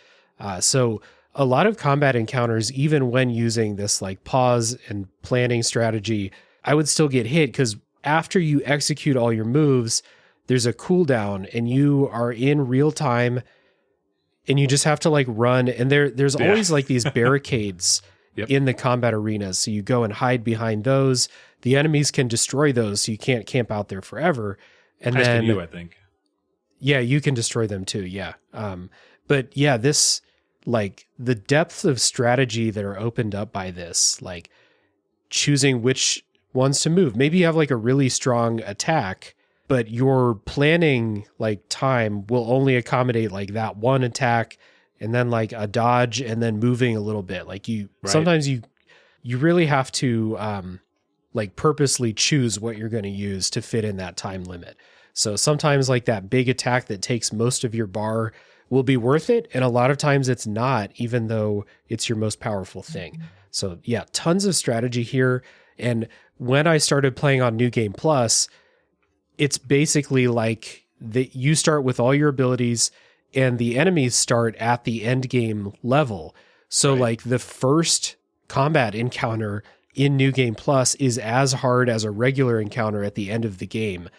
So a lot of combat encounters, even when using this like pause and planning strategy, I would still get hit because after you execute all your moves, there's a cooldown and you are in real time and you just have to like run. And there's always like these barricades in the combat arenas. So you go and hide behind those. The enemies can destroy those. So you can't camp out there forever. And then you, I think. Yeah, you can destroy them too. Yeah. But yeah, this like the depth of strategy that are opened up by this, like choosing which ones to move. Maybe you have like a really strong attack, but your planning like time will only accommodate like that one attack and then like a dodge and then moving a little bit. Like sometimes you really have to like purposely choose what you're going to use to fit in that time limit. So sometimes like that big attack that takes most of your bar will be worth it. And a lot of times it's not, even though it's your most powerful thing. So yeah, tons of strategy here. And when I started playing on New Game Plus, it's basically like you start with all your abilities and the enemies start at the end game level. So like the first combat encounter in New Game Plus is as hard as a regular encounter at the end of the game.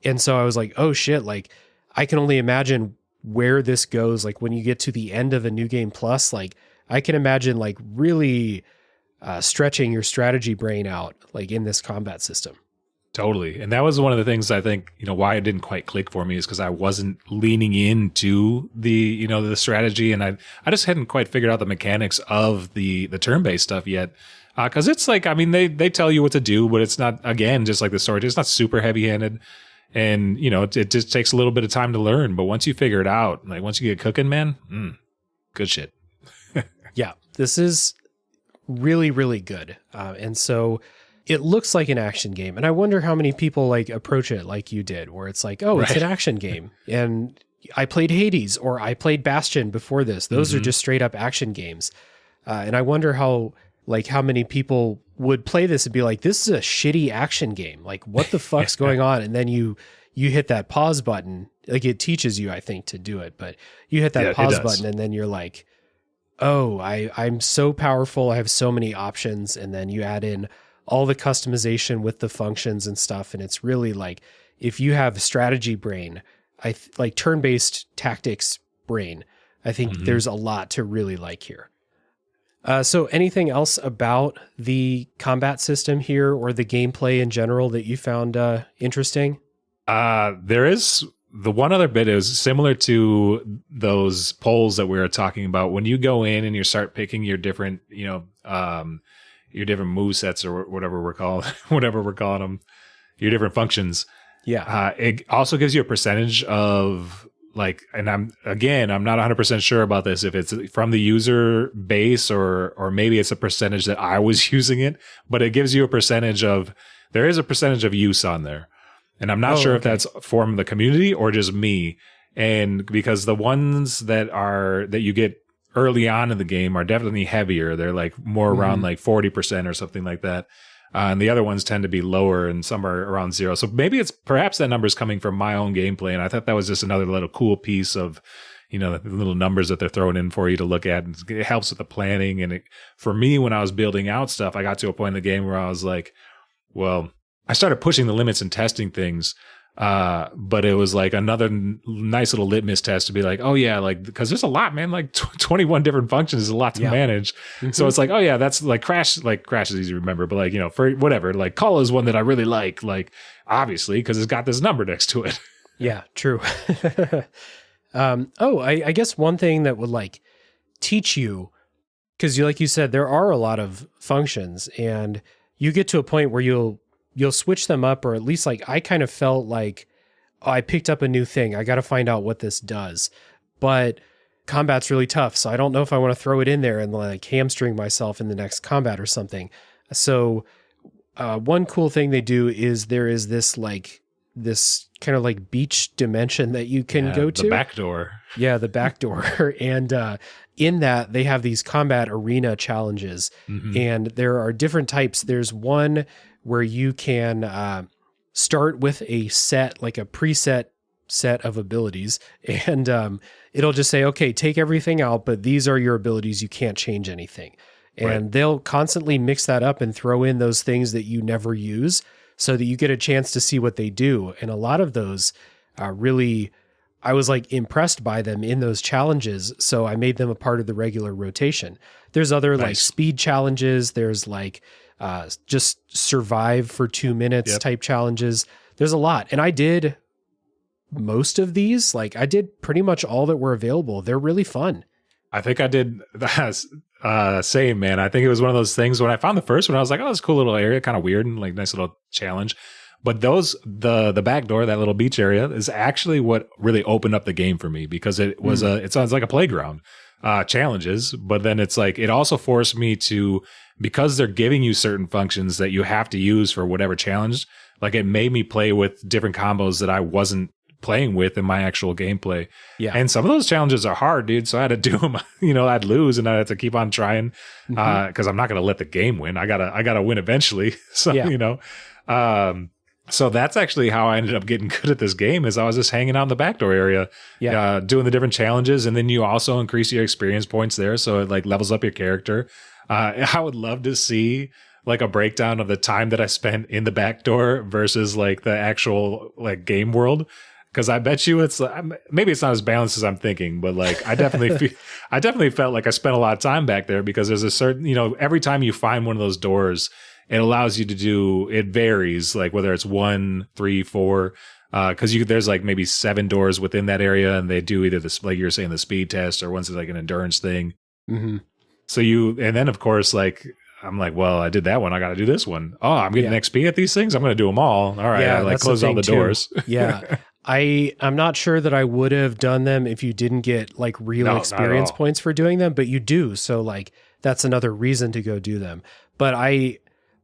And so I was like, oh shit, like I can only imagine where this goes. Like when you get to the end of a New Game Plus, like I can imagine like really stretching your strategy brain out like in this combat system. Totally. And that was one of the things I think, why it didn't quite click for me is because I wasn't leaning into the, the strategy. And I just hadn't quite figured out the mechanics of the turn-based stuff yet. Because it's like, I mean, they tell you what to do, but it's not, again, just like the story, it's not super heavy-handed. And, it just takes a little bit of time to learn. But once you figure it out, like once you get cooking, man, good shit. Yeah, this is really, really good. And so it looks like an action game. And I wonder how many people like approach it like you did, where it's like, oh, it's an action game. And I played Hades or I played Bastion before this. Those are just straight up action games. And I wonder how many people would play this and be like, this is a shitty action game. Like, what the fuck's going on? And then you hit that pause button. Like, it teaches you, I think, to do it. But you hit that pause button and then you're like, Oh, I'm so powerful. I have so many options. And then you add in all the customization with the functions and stuff. And it's really like, if you have strategy brain, like turn-based tactics brain, I think there's a lot to really like here. So anything else about the combat system here or the gameplay in general that you found interesting? There is the one other bit is similar to those polls that we were talking about. When you go in and you start picking your different, your different move sets or whatever we're calling them, your different functions. Yeah. It also gives you a percentage of like, and I'm not 100% sure about this, if it's from the user base or maybe it's a percentage that I was using it, but it gives you a percentage of, there is a percentage of use on there. And I'm not sure if that's from the community or just me. And because the ones that you get early on in the game are definitely heavier. They're like more around like 40% or something like that. And the other ones tend to be lower and some are around 0. So maybe perhaps that number is coming from my own gameplay. And I thought that was just another little cool piece of, the little numbers that they're throwing in for you to look at. And it helps with the planning. And for me, when I was building out stuff, I got to a point in the game where I was like, well, I started pushing the limits and testing things. But it was like another nice little litmus test to be like, oh yeah, like, cause there's a lot, man, like 21 different functions is a lot to manage. So it's like, oh yeah, that's like Crash is easy to remember, but like, for whatever, like Call is one that I really like obviously, cause it's got this number next to it. Yeah, true. I guess one thing that would like teach you, cause like you said, there are a lot of functions and you get to a point where you'll switch them up, or at least like I kind of felt like, oh, I picked up a new thing. I got to find out what this does. But combat's really tough, so I don't know if I want to throw it in there and like hamstring myself in the next combat or something. So one cool thing they do is there is this kind of like beach dimension that you can go to. The back door. Yeah, the back door. And in that, they have these combat arena challenges. And there are different types. There's one where you can start with a set, like a preset set of abilities. And it'll just say, okay, take everything out, but these are your abilities. You can't change anything. And they'll constantly mix that up and throw in those things that you never use so that you get a chance to see what they do. And a lot of those really, I was like impressed by them in those challenges. So I made them a part of the regular rotation. There's other like speed challenges. There's like just survive for 2 minutes type challenges. There's a lot. And I did most of these. Like I did pretty much all that were available. They're really fun. I think I did same, man. I think it was one of those things when I found the first one, I was like, oh, it's a cool little area, kind of weird and like nice little challenge. But the back door, that little beach area, is actually what really opened up the game for me, because it was it sounds like a playground challenges, but then it's like it also forced me to, because they're giving you certain functions that you have to use for whatever challenge. Like it made me play with different combos that I wasn't playing with in my actual gameplay. Yeah. And some of those challenges are hard, dude. So I had to do them, I'd lose and I had to keep on trying because I'm not going to let the game win. I gotta win eventually. So, so that's actually how I ended up getting good at this game, is I was just hanging out in the backdoor area, doing the different challenges. And then you also increase your experience points there. So it like levels up your character. I would love to see like a breakdown of the time that I spent in the backdoor versus like the actual like game world. Cause I bet you it's maybe it's not as balanced as I'm thinking, but like I definitely felt like I spent a lot of time back there, because there's a certain, every time you find one of those doors, it allows you to do, it varies, like whether it's 1, 3, 4, cause there's like maybe 7 doors within that area, and they do either this, like you're saying, the speed test, or once it's like an endurance thing. So and then of course, like, I'm like, well, I did that one, I got to do this one. Oh, I'm getting XP at these things, I'm going to do them all. All right. I like close all the doors. Yeah. I'm not sure that I would have done them if you didn't get like real experience points for doing them, but you do. So like, that's another reason to go do them. But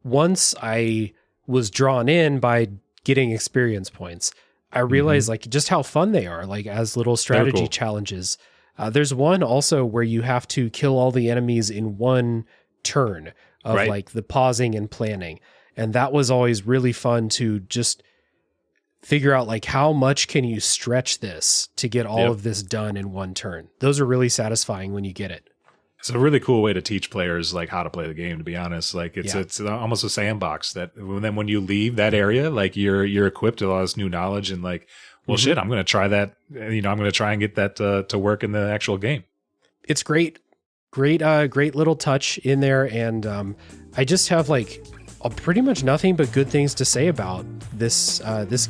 once I was drawn in by getting experience points, I realized like just how fun they are, like as little strategy challenges. There's one also where you have to kill all the enemies in one turn of like the pausing and planning. And that was always really fun to just figure out like how much can you stretch this to get all of this done in one turn. Those are really satisfying when you get it. It's a really cool way to teach players like how to play the game, to be honest. Like it's almost a sandbox that then when you leave that area, like you're equipped with all this new knowledge and like, well, shit, I'm going to try that. I'm going to try and get that to work in the actual game. It's great little touch in there. And I just have like pretty much nothing but good things to say about this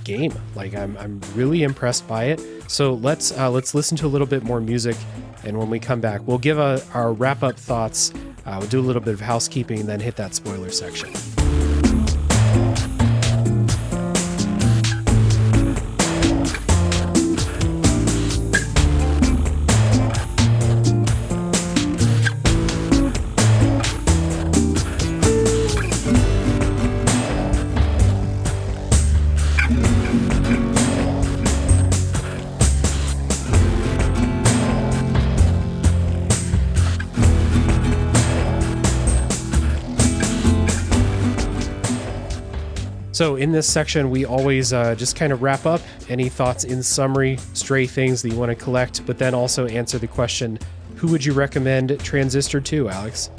game. Like I'm really impressed by it. So let's listen to a little bit more music, and when we come back, we'll give our wrap up thoughts. We'll do a little bit of housekeeping, and then hit that spoiler section. So in this section, we always just kind of wrap up any thoughts in summary, stray things that you want to collect, but then also answer the question, who would you recommend Transistor to, Alex?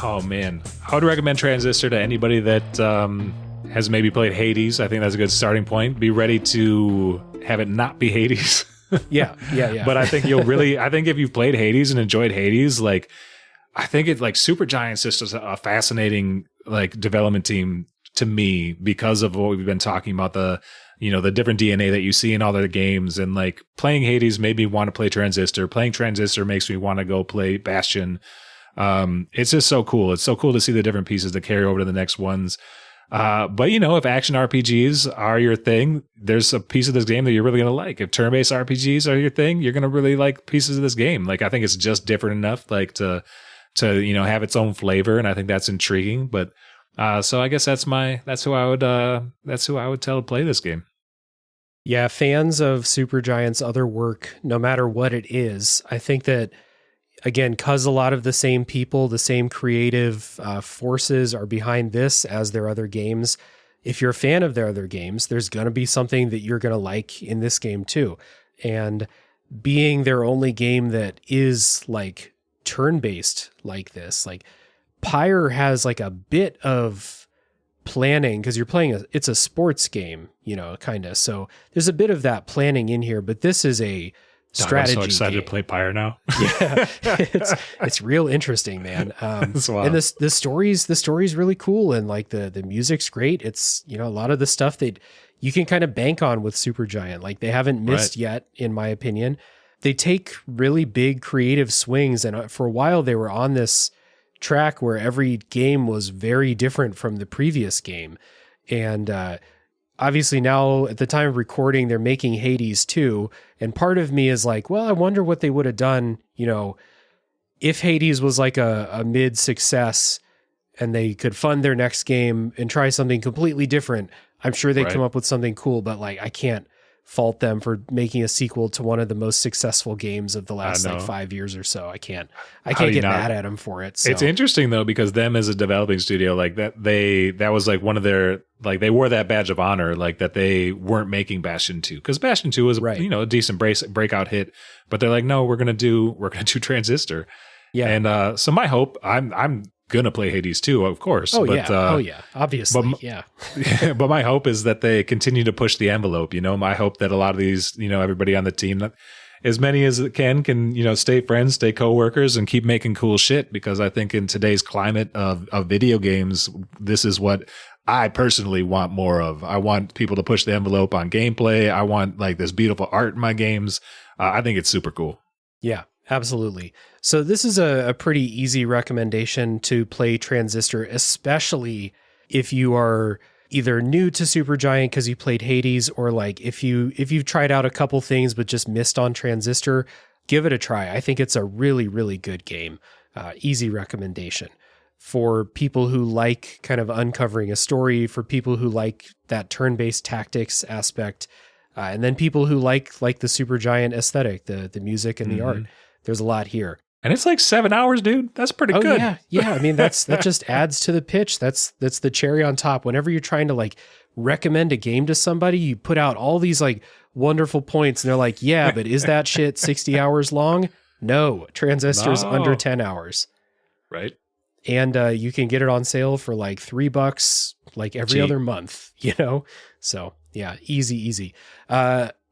Oh, man. I would recommend Transistor to anybody that has maybe played Hades. I think that's a good starting point. Be ready to have it not be Hades. Yeah. But I think I think if you've played Hades and enjoyed Hades, like, I think it's like Supergiant's just a fascinating like development team to me because of what we've been talking about, the different DNA that you see in all their games. And like playing Hades made me want to play Transistor. Playing Transistor makes me want to go play Bastion. It's just so cool. It's so cool to see the different pieces that carry over to the next ones. But if action RPGs are your thing, there's a piece of this game that you're really going to like. If turn-based RPGs are your thing, you're going to really like pieces of this game. Like, I think it's just different enough, like to have its own flavor. And I think that's intriguing, but so I guess that's who I would tell to play this game. Yeah, fans of Supergiant's other work, no matter what it is, I think that, again, because a lot of the same people, the same creative forces are behind this as their other games, if you're a fan of their other games, there's going to be something that you're going to like in this game too. And being their only game that is like turn-based like this, like Pyre has like a bit of planning because you're playing it's a sports game, kind of. So there's a bit of that planning in here, but this is a strategy. I'm so excited game. To play Pyre now. Yeah, it's real interesting, man. And the story's really cool, and like the music's great. It's a lot of the stuff that you can kind of bank on with Supergiant. Like they haven't missed yet, in my opinion. They take really big creative swings, and for a while they were on this track where every game was very different from the previous game. And obviously now at the time of recording, they're making Hades 2. And part of me is like, well, I wonder what they would have done, if Hades was like a mid success and they could fund their next game and try something completely different. I'm sure they'd come up with something cool, but like, I can't fault them for making a sequel to one of the most successful games of the last like 5 years or so. I can't get mad at them for it. So. It's interesting though, because them as a developing studio, like that was like one of their, like they wore that badge of honor, like that they weren't making Bastion 2, because Bastion 2 was a decent breakout hit, but they're like, no, we're gonna do Transistor. Yeah. And so my hope, I'm gonna play Hades 2, of course. Obviously. But my hope is that they continue to push the envelope. My hope that a lot of these, everybody on the team, as many as can, stay friends, stay coworkers, and keep making cool shit. Because I think in today's climate of video games, this is what I personally want more of. I want people to push the envelope on gameplay. I want like this beautiful art in my games. I think it's super cool. Yeah. Absolutely. So this is a pretty easy recommendation to play Transistor, especially if you are either new to Supergiant because you played Hades, or like if you've tried out a couple things but just missed on Transistor, give it a try. I think it's a really, really good game. Easy recommendation for people who like kind of uncovering a story, for people who like that turn-based tactics aspect, and then people who like the Supergiant aesthetic, the music and the art. There's a lot here. And it's like 7 hours, dude. That's pretty good. Yeah. I mean, that just adds to the pitch. That's the cherry on top. Whenever you're trying to like recommend a game to somebody, you put out all these like wonderful points and they're like, yeah, but is that shit 60 hours long? No, Transistor's No. under 10 hours. Right. And you can get it on sale for like $3 like every Cheap. other month, So yeah, easy.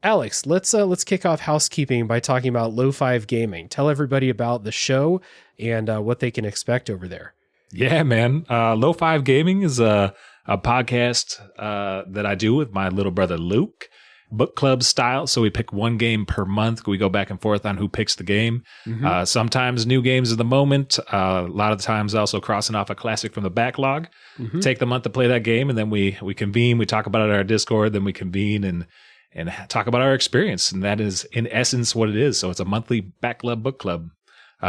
Alex, let's kick off housekeeping by talking about Lo-Fi Gaming. Tell everybody about the show and what they can expect over there. Yeah, man. Lo-Fi Gaming is a podcast that I do with my little brother Luke, book club style. So we pick one game per month. We go back and forth on who picks the game. Sometimes new games of the moment. A lot of the times also crossing off a classic from the backlog. Take the month to play that game, and then we convene. We talk about it on our Discord. Then we convene and talk about our experience. And that is in essence what it is. So it's a monthly backlog book club.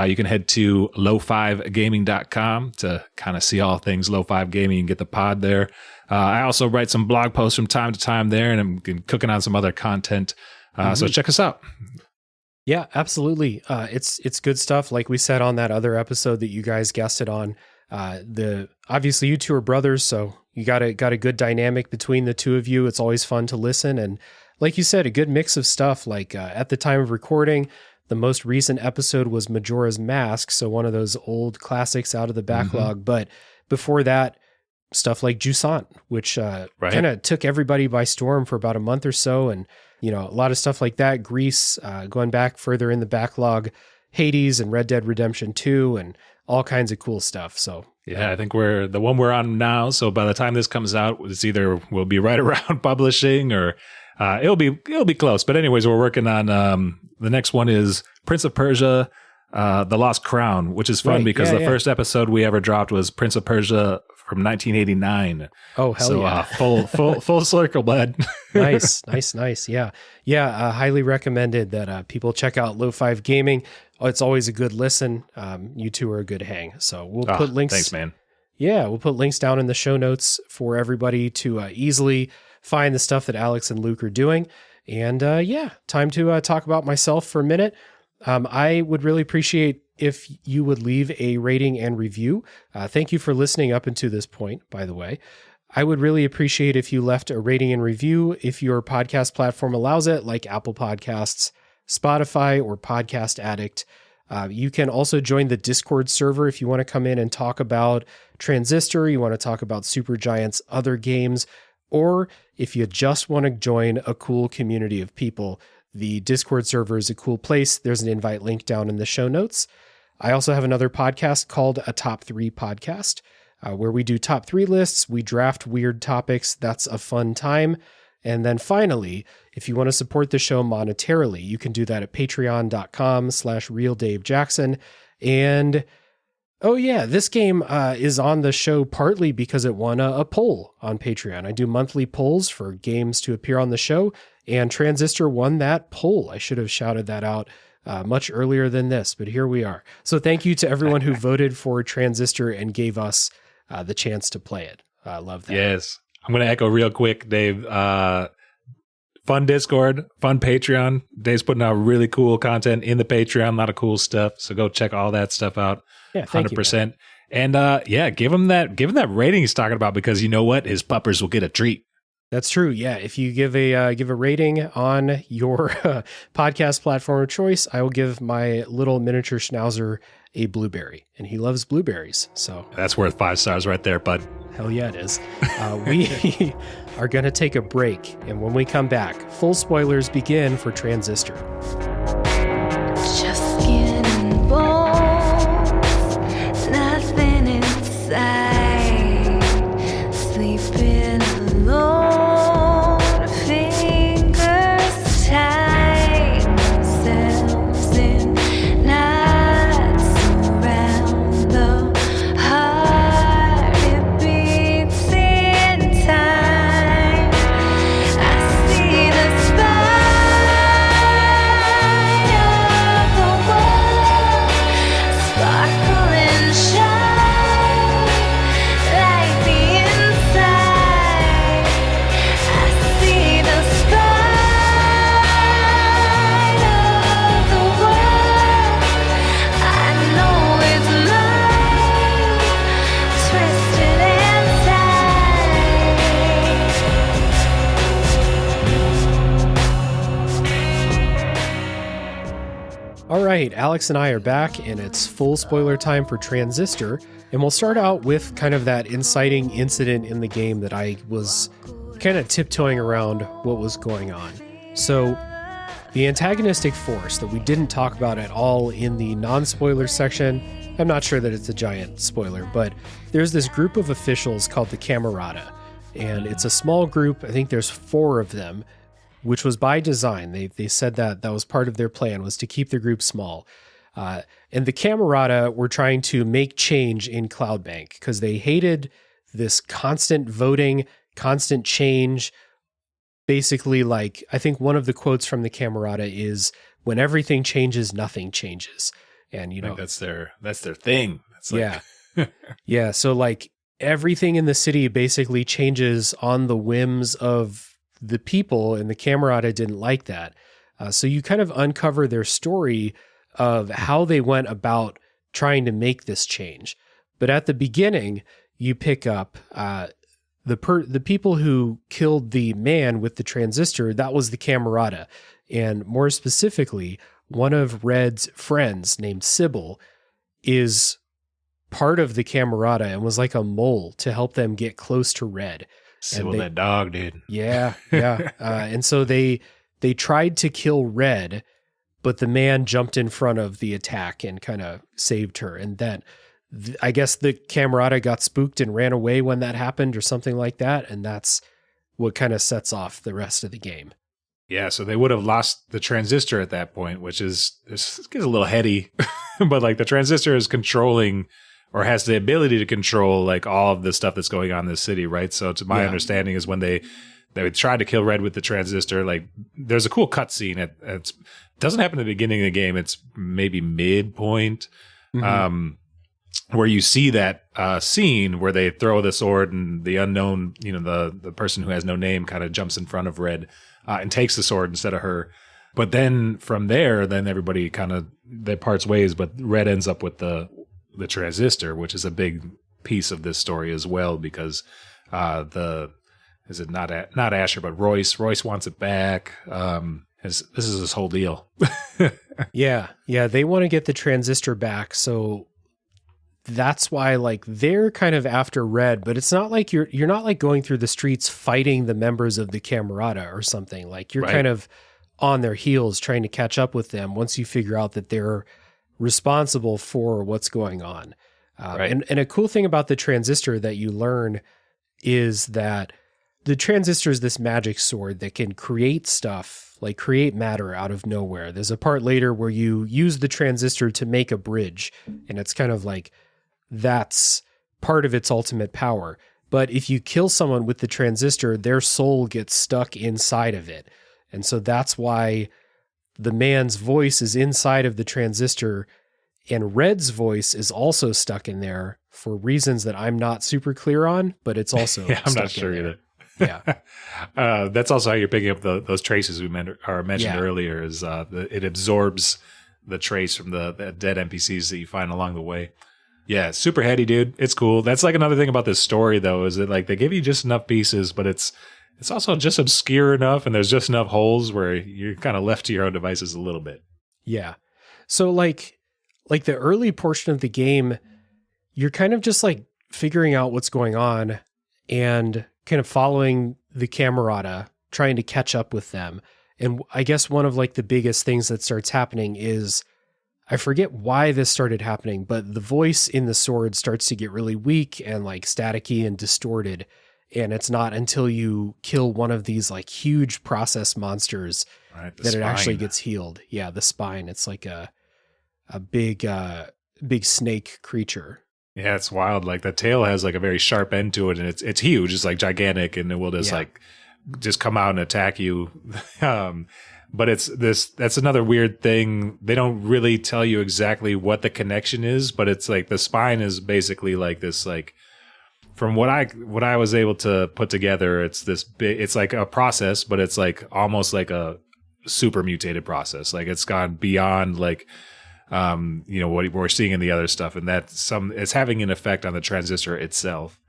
You can head to lo5gaming.com to kind of see all things Lo-Fi Gaming and get the pod there. I also write some blog posts from time to time there, and I'm cooking on some other content. So check us out. Yeah, absolutely. It's good stuff. Like we said on that other episode that you guys guested on, obviously you two are brothers, so you got a good dynamic between the two of you. It's always fun to listen. And like you said, a good mix of stuff. Like at the time of recording, the most recent episode was Majora's Mask, so one of those old classics out of the backlog. But before that, stuff like Jusant, which kind of took everybody by storm for about a month or so. And, a lot of stuff like that. Grease, going back further in the backlog, Hades and Red Dead Redemption 2 and all kinds of cool stuff. So yeah, I think we're the one we're on now. So by the time this comes out, it's either we'll be right around publishing or it'll be close. But anyways, we're working on the next one is Prince of Persia, The Lost Crown, which is fun because the first episode we ever dropped was Prince of Persia from 1989. Oh, hell yeah. Full circle, bud. Nice. Yeah. Highly recommended that people check out Lo-Fi Gaming. It's always a good listen. You two are a good hang. So we'll put links. Thanks, man. Yeah, we'll put links down in the show notes for everybody to easily find the stuff that Alex and Luke are doing. And time to talk about myself for a minute. I would really appreciate if you would leave a rating and review. Thank you for listening up until this point, by the way. I would really appreciate if you left a rating and review if your podcast platform allows it, like Apple Podcasts, Spotify, or Podcast Addict. You can also join the Discord server if you want to come in and talk about Transistor, you want to talk about Supergiant's other games, or if you just want to join a cool community of people. The Discord server is a cool place. There's an invite link down in the show notes. I also have another podcast called A Top 3 Podcast, where we do top 3 lists. We draft weird topics. That's a fun time. And then finally, if you want to support the show monetarily, you can do that at patreon.com/realdavejackson. And oh yeah, this game is on the show partly because it won a poll on Patreon. I do monthly polls for games to appear on the show, and Transistor won that poll. I should have shouted that out much earlier than this, but here we are. So thank you to everyone who voted for Transistor and gave us the chance to play it. I love that. Yes. I'm going to echo real quick, Dave. Fun Discord, fun Patreon. Dave's putting out really cool content in the Patreon, a lot of cool stuff. So go check all that stuff out. Yeah, thank 100%. you, and give him that rating he's talking about, because you know what? His puppers will get a treat. That's true. Yeah. If you give a rating on your podcast platform of choice, I will give my little miniature schnauzer a blueberry, and he loves blueberries. So that's worth 5 stars right there, bud. Hell yeah, it is. We are going to take a break, and when we come back, full spoilers begin for Transistor. Just skin and bones, nothing inside. Sleeping alone, fingers tied. Cells in knots around the heart. It beats in time. I see the spine. All right, Alex and I are back, and it's full spoiler time for Transistor. And we'll start out with kind of that inciting incident in the game that I was kind of tiptoeing around what was going on. So, the antagonistic force that we didn't talk about at all in the non-spoiler section, I'm not sure that it's a giant spoiler, but there's this group of officials called the Camerata. And it's a small group, I think there's 4 of them, which was by design. They said that was part of their plan, was to keep the group small. And the Camerata were trying to make change in Cloudbank because they hated this constant voting, constant change. Basically, like, I think one of the quotes from the Camerata is, when everything changes, nothing changes. And, you know, that's their thing. It's like, yeah. Yeah. So like everything in the city basically changes on the whims of the people, and the Camerata didn't like that. So you kind of uncover their story of how they went about trying to make this change. But at the beginning, you pick up the people who killed the man with the transistor. That was the Camerata. And more specifically, one of Red's friends named Sybil is part of the Camerata and was like a mole to help them get close to Red. Sybil, that dog, dude. Yeah. And so they tried to kill Red, but the man jumped in front of the attack and kind of saved her. And then I guess the Camerata got spooked and ran away when that happened or something like that. And that's what kind of sets off the rest of the game. Yeah, so they would have lost the transistor at that point, which is, this gets a little heady, but like the transistor is controlling, or has the ability to control, like all of the stuff that's going on in the city, right? So to my understanding is when they tried to kill Red with the transistor, like there's a cool cutscene. It doesn't happen at the beginning of the game. It's maybe midpoint, where you see that scene where they throw the sword and the unknown, you know, the person who has no name kind of jumps in front of Red and takes the sword instead of her. But then from there, then everybody kind of, they parts ways, but Red ends up with the transistor, which is a big piece of this story as well, because is it not Asher, but Royce wants it back. This is this whole deal. Yeah. They want to get the transistor back. So that's why like they're kind of after Red, but it's not like you're not like going through the streets fighting the members of the Camerata or something. Like you're kind of on their heels trying to catch up with them once you figure out that they're responsible for what's going on. And a cool thing about the transistor that you learn is that the transistor is this magic sword that can create stuff, like create matter out of nowhere. There's a part later where you use the transistor to make a bridge, and it's kind of like that's part of its ultimate power. But if you kill someone with the transistor, their soul gets stuck inside of it. And so that's why the man's voice is inside of the transistor, and Red's voice is also stuck in there for reasons that I'm not super clear on, but it's also I'm not sure either. Yeah. That's also how you're picking up those traces we mentioned earlier, is it absorbs the trace from the dead NPCs that you find along the way. Yeah, super heady, dude. It's cool. That's like another thing about this story, though, is that like they give you just enough pieces, but it's also just obscure enough, and there's just enough holes where you're kind of left to your own devices a little bit. Yeah. So like the early portion of the game, you're kind of just like figuring out what's going on and kind of following the Camerata, trying to catch up with them. And I guess one of like the biggest things that starts happening is, I forget why this started happening, but the voice in the sword starts to get really weak and like staticky and distorted. And it's not until you kill one of these like huge process monsters that it actually gets healed. Yeah, the spine. It's like a big snake creature. Yeah, it's wild. Like the tail has like a very sharp end to it, and it's huge. It's like gigantic, and it will just come out and attack you. But that's another weird thing. They don't really tell you exactly what the connection is, but it's like the spine is basically like this, like from what I was able to put together, it's this big, it's like a process, but it's like almost like a super mutated process. Like it's gone beyond like, what we're seeing in the other stuff. And it's having an effect on the transistor itself,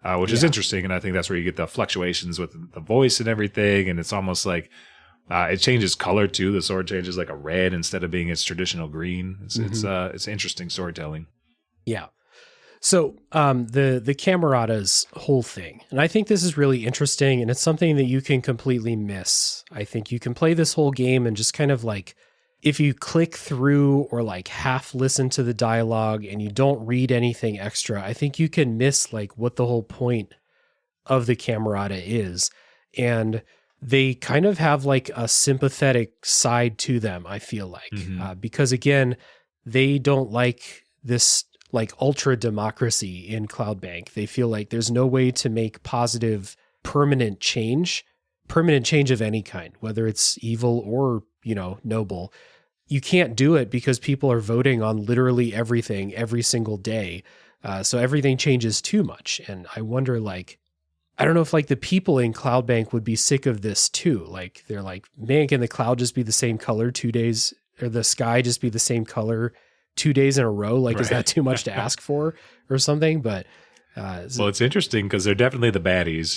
which is interesting. And I think that's where you get the fluctuations with the voice and everything. And it's almost like It changes color too. The sword changes like a red instead of being its traditional green. It's interesting storytelling. Yeah. So the Camerata's whole thing, and I think this is really interesting, and it's something that you can completely miss. I think you can play this whole game and just kind of like, if you click through or like half listen to the dialogue and you don't read anything extra, I think you can miss like what the whole point of the Camerata is. And they kind of have like a sympathetic side to them, I feel like, because again, they don't like this like ultra democracy in Cloudbank. They feel like there's no way to make positive, permanent change of any kind, whether it's evil or, noble. You can't do it because people are voting on literally everything every single day. So everything changes too much. And I wonder, like, I don't know if like the people in Cloudbank would be sick of this too. Like they're like, man, can the cloud just be the same color 2 days, or the sky just be the same color 2 days in a row? Like, Is that too much to ask for or something? But well, it's interesting because they're definitely the baddies.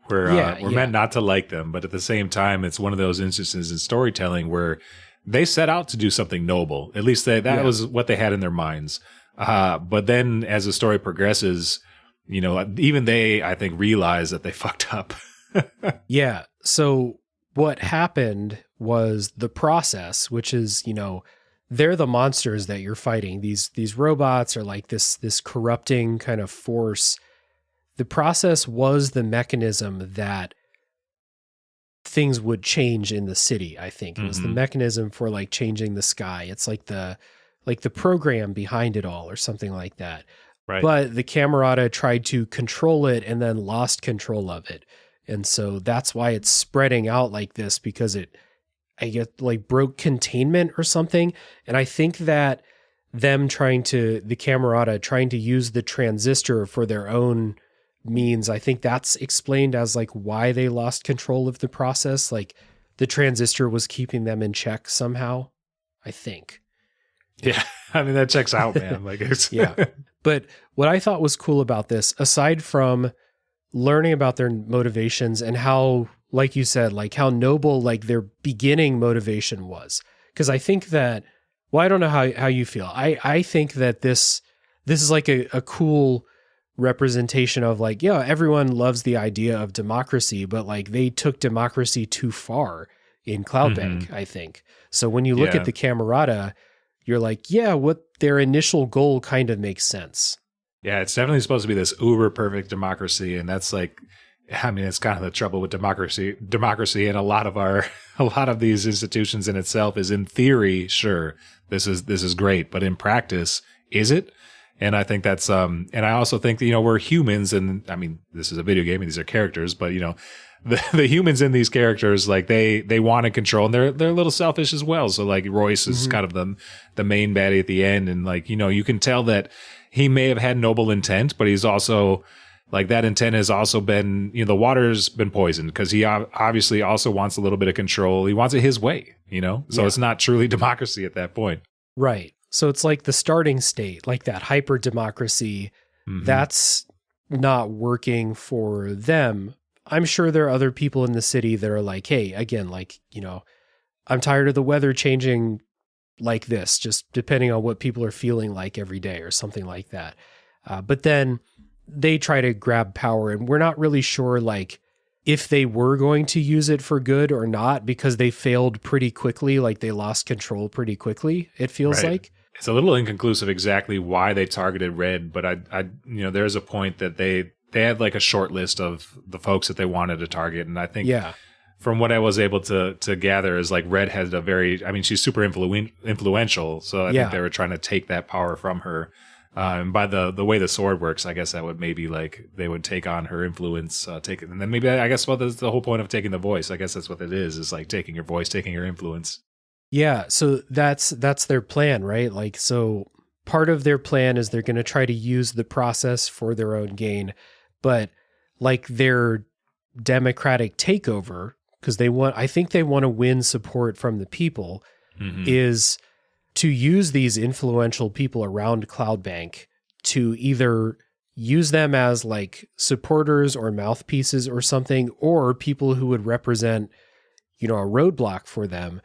We're meant not to like them, but at the same time, it's one of those instances in storytelling where they set out to do something noble. At least that was what they had in their minds. But then as the story progresses, even they, I think, realize that they fucked up. Yeah. So what happened was the process, which is, they're the monsters that you're fighting. These robots are like this corrupting kind of force. The process was the mechanism that things would change in the city, I think. It was the mechanism for like changing the sky. It's like the program behind it all or something like that. Right. But the Camerata tried to control it and then lost control of it. And so that's why it's spreading out like this, because I get like broke containment or something. And I think that the Camerata trying to use the transistor for their own means, I think that's explained as like why they lost control of the process. Like the transistor was keeping them in check somehow, I think. Yeah. I mean, that checks out, man. Like yeah. But what I thought was cool about this, aside from learning about their motivations and how, like you said, like how noble like their beginning motivation was. Because I think that, well, I don't know how you feel. I think that this is like a cool representation of like, yeah, everyone loves the idea of democracy, but like they took democracy too far in Cloudbank, I think. So when you look at the Camerata, you're like, yeah, what their initial goal kind of makes sense. Yeah, it's definitely supposed to be this uber perfect democracy. And that's like, I mean, it's kind of the trouble with democracy and a lot of these institutions in itself is, in theory, sure, this is great, but in practice, is it? And I think that's, and I also think that, we're humans, and I mean, this is a video game and these are characters, but the humans in these characters, like they want to control, and they're a little selfish as well. So like Royce is kind of the main baddie at the end. And like, you can tell that he may have had noble intent, but he's also like, that intent has also been, the water's been poisoned because he obviously also wants a little bit of control. He wants it his way, so it's not truly democracy at that point. Right. So it's like the starting state, like that hyper democracy, that's not working for them. I'm sure there are other people in the city that are like, hey, again, like, I'm tired of the weather changing like this, just depending on what people are feeling like every day or something like that. But then they try to grab power, and we're not really sure like if they were going to use it for good or not, because they failed pretty quickly. Like they lost control pretty quickly, it feels like. It's a little inconclusive exactly why they targeted Red, but I there's a point that they had like a short list of the folks that they wanted to target. And I think from what I was able to gather is like Red has she's super influential. So I think they were trying to take that power from her. And by the way the sword works, I guess that would maybe like they would take on her influence, take it. And then maybe I guess, well, that's the whole point of taking the voice. I guess that's what it is like taking your voice, taking your influence. Yeah. So that's their plan, right? Like, so part of their plan is they're going to try to use the process for their own gain, but like their democratic takeover, because I think they want to win support from the people, is to use these influential people around Cloudbank to either use them as like supporters or mouthpieces or something, or people who would represent, a roadblock for them,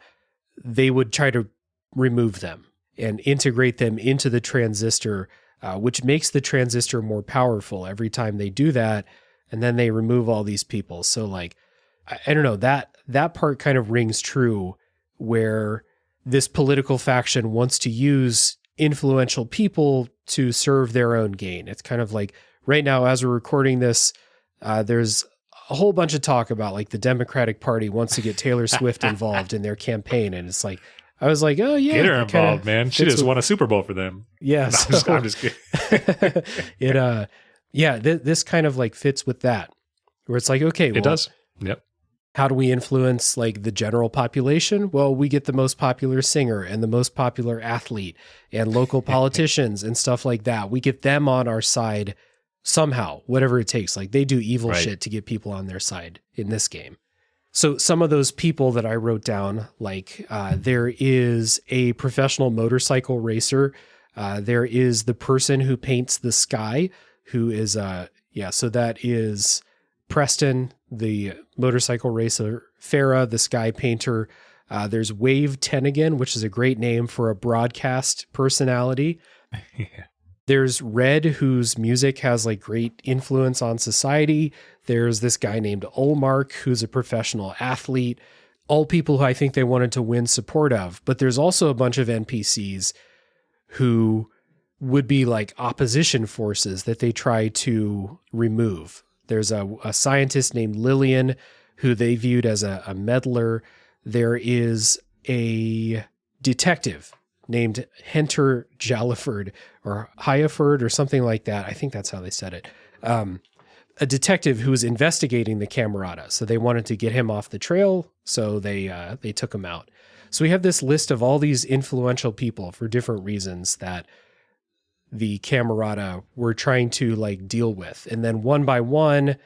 they would try to remove them and integrate them into the transistor, which makes the transistor more powerful every time they do that. And then they remove all these people. So like, I don't know, that part kind of rings true, where this political faction wants to use influential people to serve their own gain. It's kind of like right now, as we're recording this, there's a whole bunch of talk about like the Democratic Party wants to get Taylor Swift involved in their campaign. And it's like, I was like, oh yeah. Get her involved, man. She just won a Super Bowl for them. Yeah. No, I'm just kidding. This kind of like fits with that, where it's like, okay, well, it does. Yep. How do we influence like the general population? Well, we get the most popular singer and the most popular athlete and local politicians and stuff like that. We get them on our side somehow, whatever it takes. Like they do evil shit to get people on their side in this game. So some of those people that I wrote down, like there is a professional motorcycle racer. There is the person who paints the sky, who is, so that is Preston, the motorcycle racer, Farah, the sky painter. There's Wave Tenigan, which is a great name for a broadcast personality. Yeah. There's Red, whose music has like great influence on society. There's this guy named Ulmark, who's a professional athlete. All people who I think they wanted to win support of. But there's also a bunch of NPCs who would be like opposition forces that they try to remove. There's a scientist named Lillian, who they viewed as a meddler. There is a detective named Henter Jalliford or Hyaford or something like that. I think that's how they said it. A detective who was investigating the Camerata. So they wanted to get him off the trail. So they took him out. So we have this list of all these influential people for different reasons that the Camerata were trying to like deal with. And then one by one,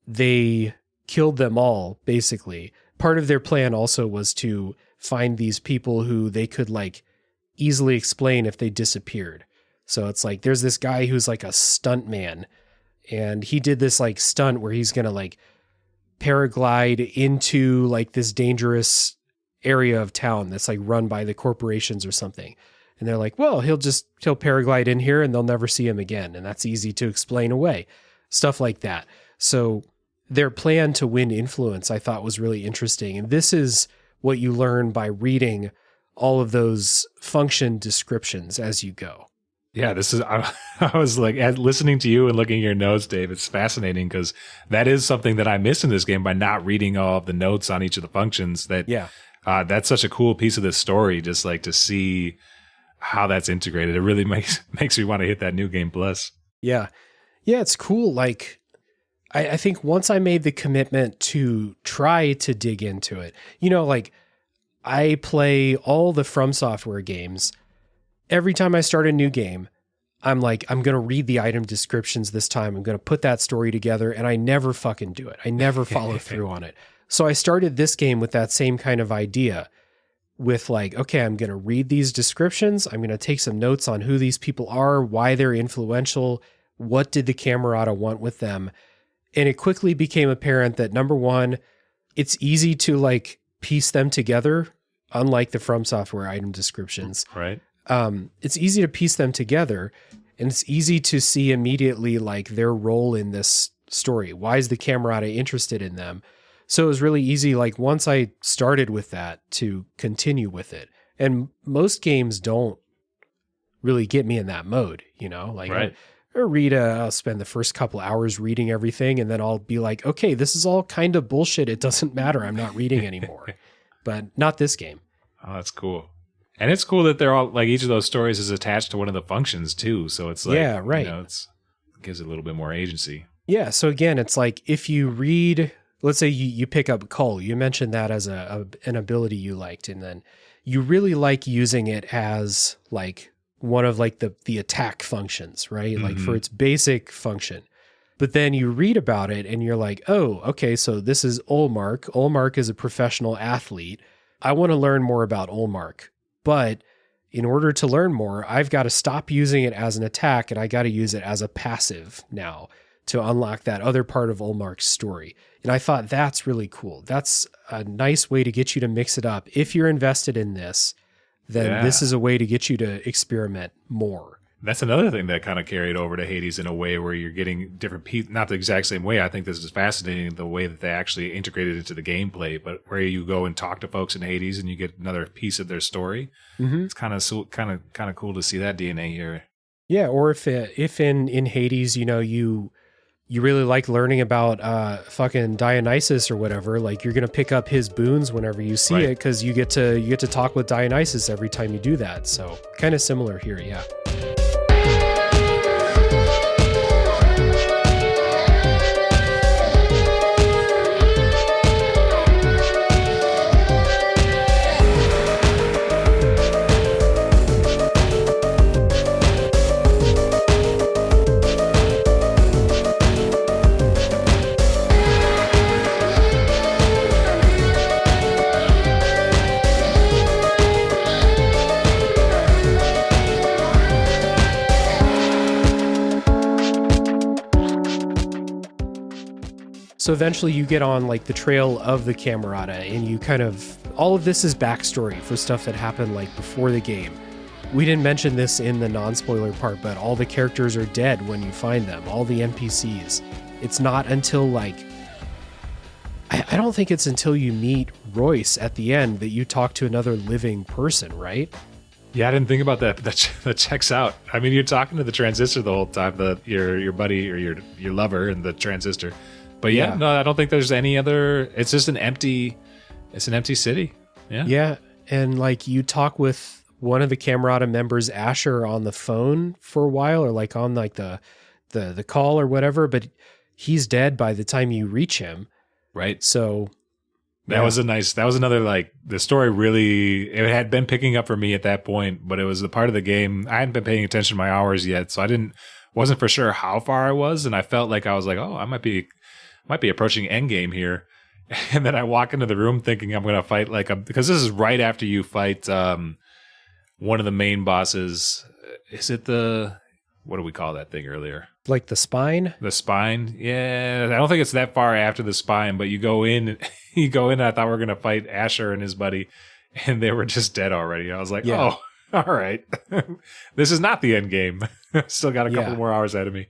they killed them all, basically. Part of their plan also was to find these people who they could like easily explain if they disappeared. So it's like, there's this guy who's like a stunt man, and he did this like stunt where he's going to like paraglide into like this dangerous area of town that's like run by the corporations or something. And they're like, well, he'll paraglide in here and they'll never see him again. And that's easy to explain away. Stuff like that. So their plan to win influence, I thought, was really interesting. And this is what you learn by reading all of those function descriptions as you go. Yeah, I was like, listening to you and looking at your notes, Dave, it's fascinating because that is something that I missed in this game by not reading all of the notes on each of the functions. That's such a cool piece of this story, just like to see how that's integrated. It really makes me want to hit that New Game Plus. Yeah. Yeah, it's cool. Like, I think once I made the commitment to try to dig into it, like I play all the From Software games. Every time I start a new game, I'm like, I'm going to read the item descriptions this time. I'm going to put that story together, and I never fucking do it. I never follow through on it. So I started this game with that same kind of idea with like, okay, I'm going to read these descriptions. I'm going to take some notes on who these people are, why they're influential, what did the Camerata want with them. And it quickly became apparent that number one, it's easy to like piece them together, unlike the From Software item descriptions. Right. It's easy to piece them together, and it's easy to see immediately like their role in this story. Why is the Camerata interested in them? So it was really easy, like once I started with that, to continue with it. And most games don't really get me in that mode, like right. I'll spend the first couple hours reading everything, and then I'll be like, okay, this is all kind of bullshit. It doesn't matter. I'm not reading anymore. But not this game. Oh, that's cool. And it's cool that they're all like, each of those stories is attached to one of the functions too. So it's like, yeah, right. It gives it a little bit more agency. Yeah. So again, it's like if you read, let's say you pick up Cull, you mentioned that as an ability you liked, and then you really like using it as like one of like the attack functions, right? Mm-hmm. Like for its basic function. But then you read about it and you're like, oh, okay, so this is Ulmark. Ulmark is a professional athlete. I want to learn more about Ulmark. But in order to learn more, I've got to stop using it as an attack, and I got to use it as a passive now to unlock that other part of Ulmark's story. And I thought that's really cool. That's a nice way to get you to mix it up. If you're invested in this, then this is a way to get you to experiment more. That's another thing that kind of carried over to Hades in a way where you're getting different pieces, not the exact same way. I think this is fascinating, the way that they actually integrated it into the gameplay, but where you go and talk to folks in Hades and you get another piece of their story. It's kind of cool to see that DNA here. Yeah, or if in Hades, you really like learning about fucking Dionysus or whatever, like you're gonna pick up his boons whenever you see it, because you get to talk with Dionysus every time you do that. So kind of similar here, yeah. So eventually you get on like the trail of the Camerata, and you kind of, all of this is backstory for stuff that happened like before the game. We didn't mention this in the non-spoiler part, but all the characters are dead when you find them, all the NPCs. It's not until like, I don't think it's until you meet Royce at the end that you talk to another living person, right? Yeah, I didn't think about that. That checks out. I mean, you're talking to the Transistor the whole time, your buddy or your lover and the Transistor. But yeah, no, I don't think there's any other. It's just an empty city. Yeah. Yeah. And like you talk with one of the Camerata members, Asher, on the phone for a while, or like on like the call or whatever, but he's dead by the time you reach him. Right. So that was another, like, the story really, it had been picking up for me at that point, but it was the part of the game. I hadn't been paying attention to my hours yet. So wasn't for sure how far I was. And I felt like I was like, oh, I might be approaching endgame here. And then I walk into the room thinking I'm going to fight because this is right after you fight one of the main bosses. Is it what do we call that thing earlier? Like the spine? The spine? Yeah. I don't think it's that far after the spine, but you go in and I thought we were going to fight Asher and his buddy, and they were just dead already. I was like, oh, all right. This is not the end game. Still got a couple more hours ahead of me.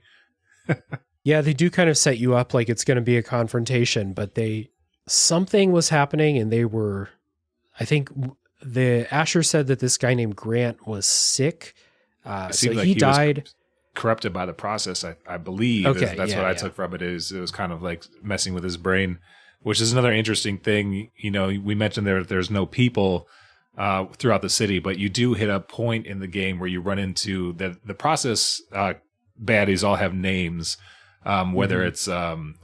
Yeah, they do kind of set you up like it's going to be a confrontation, but something was happening, and I think the Asher said that this guy named Grant was sick. So like he died. Was corrupted by the process, I believe. Okay, that's what I took from it. It was kind of like messing with his brain, which is another interesting thing. We mentioned there's no people throughout the city, but you do hit a point in the game where you run into the process baddies all have names. Whether it's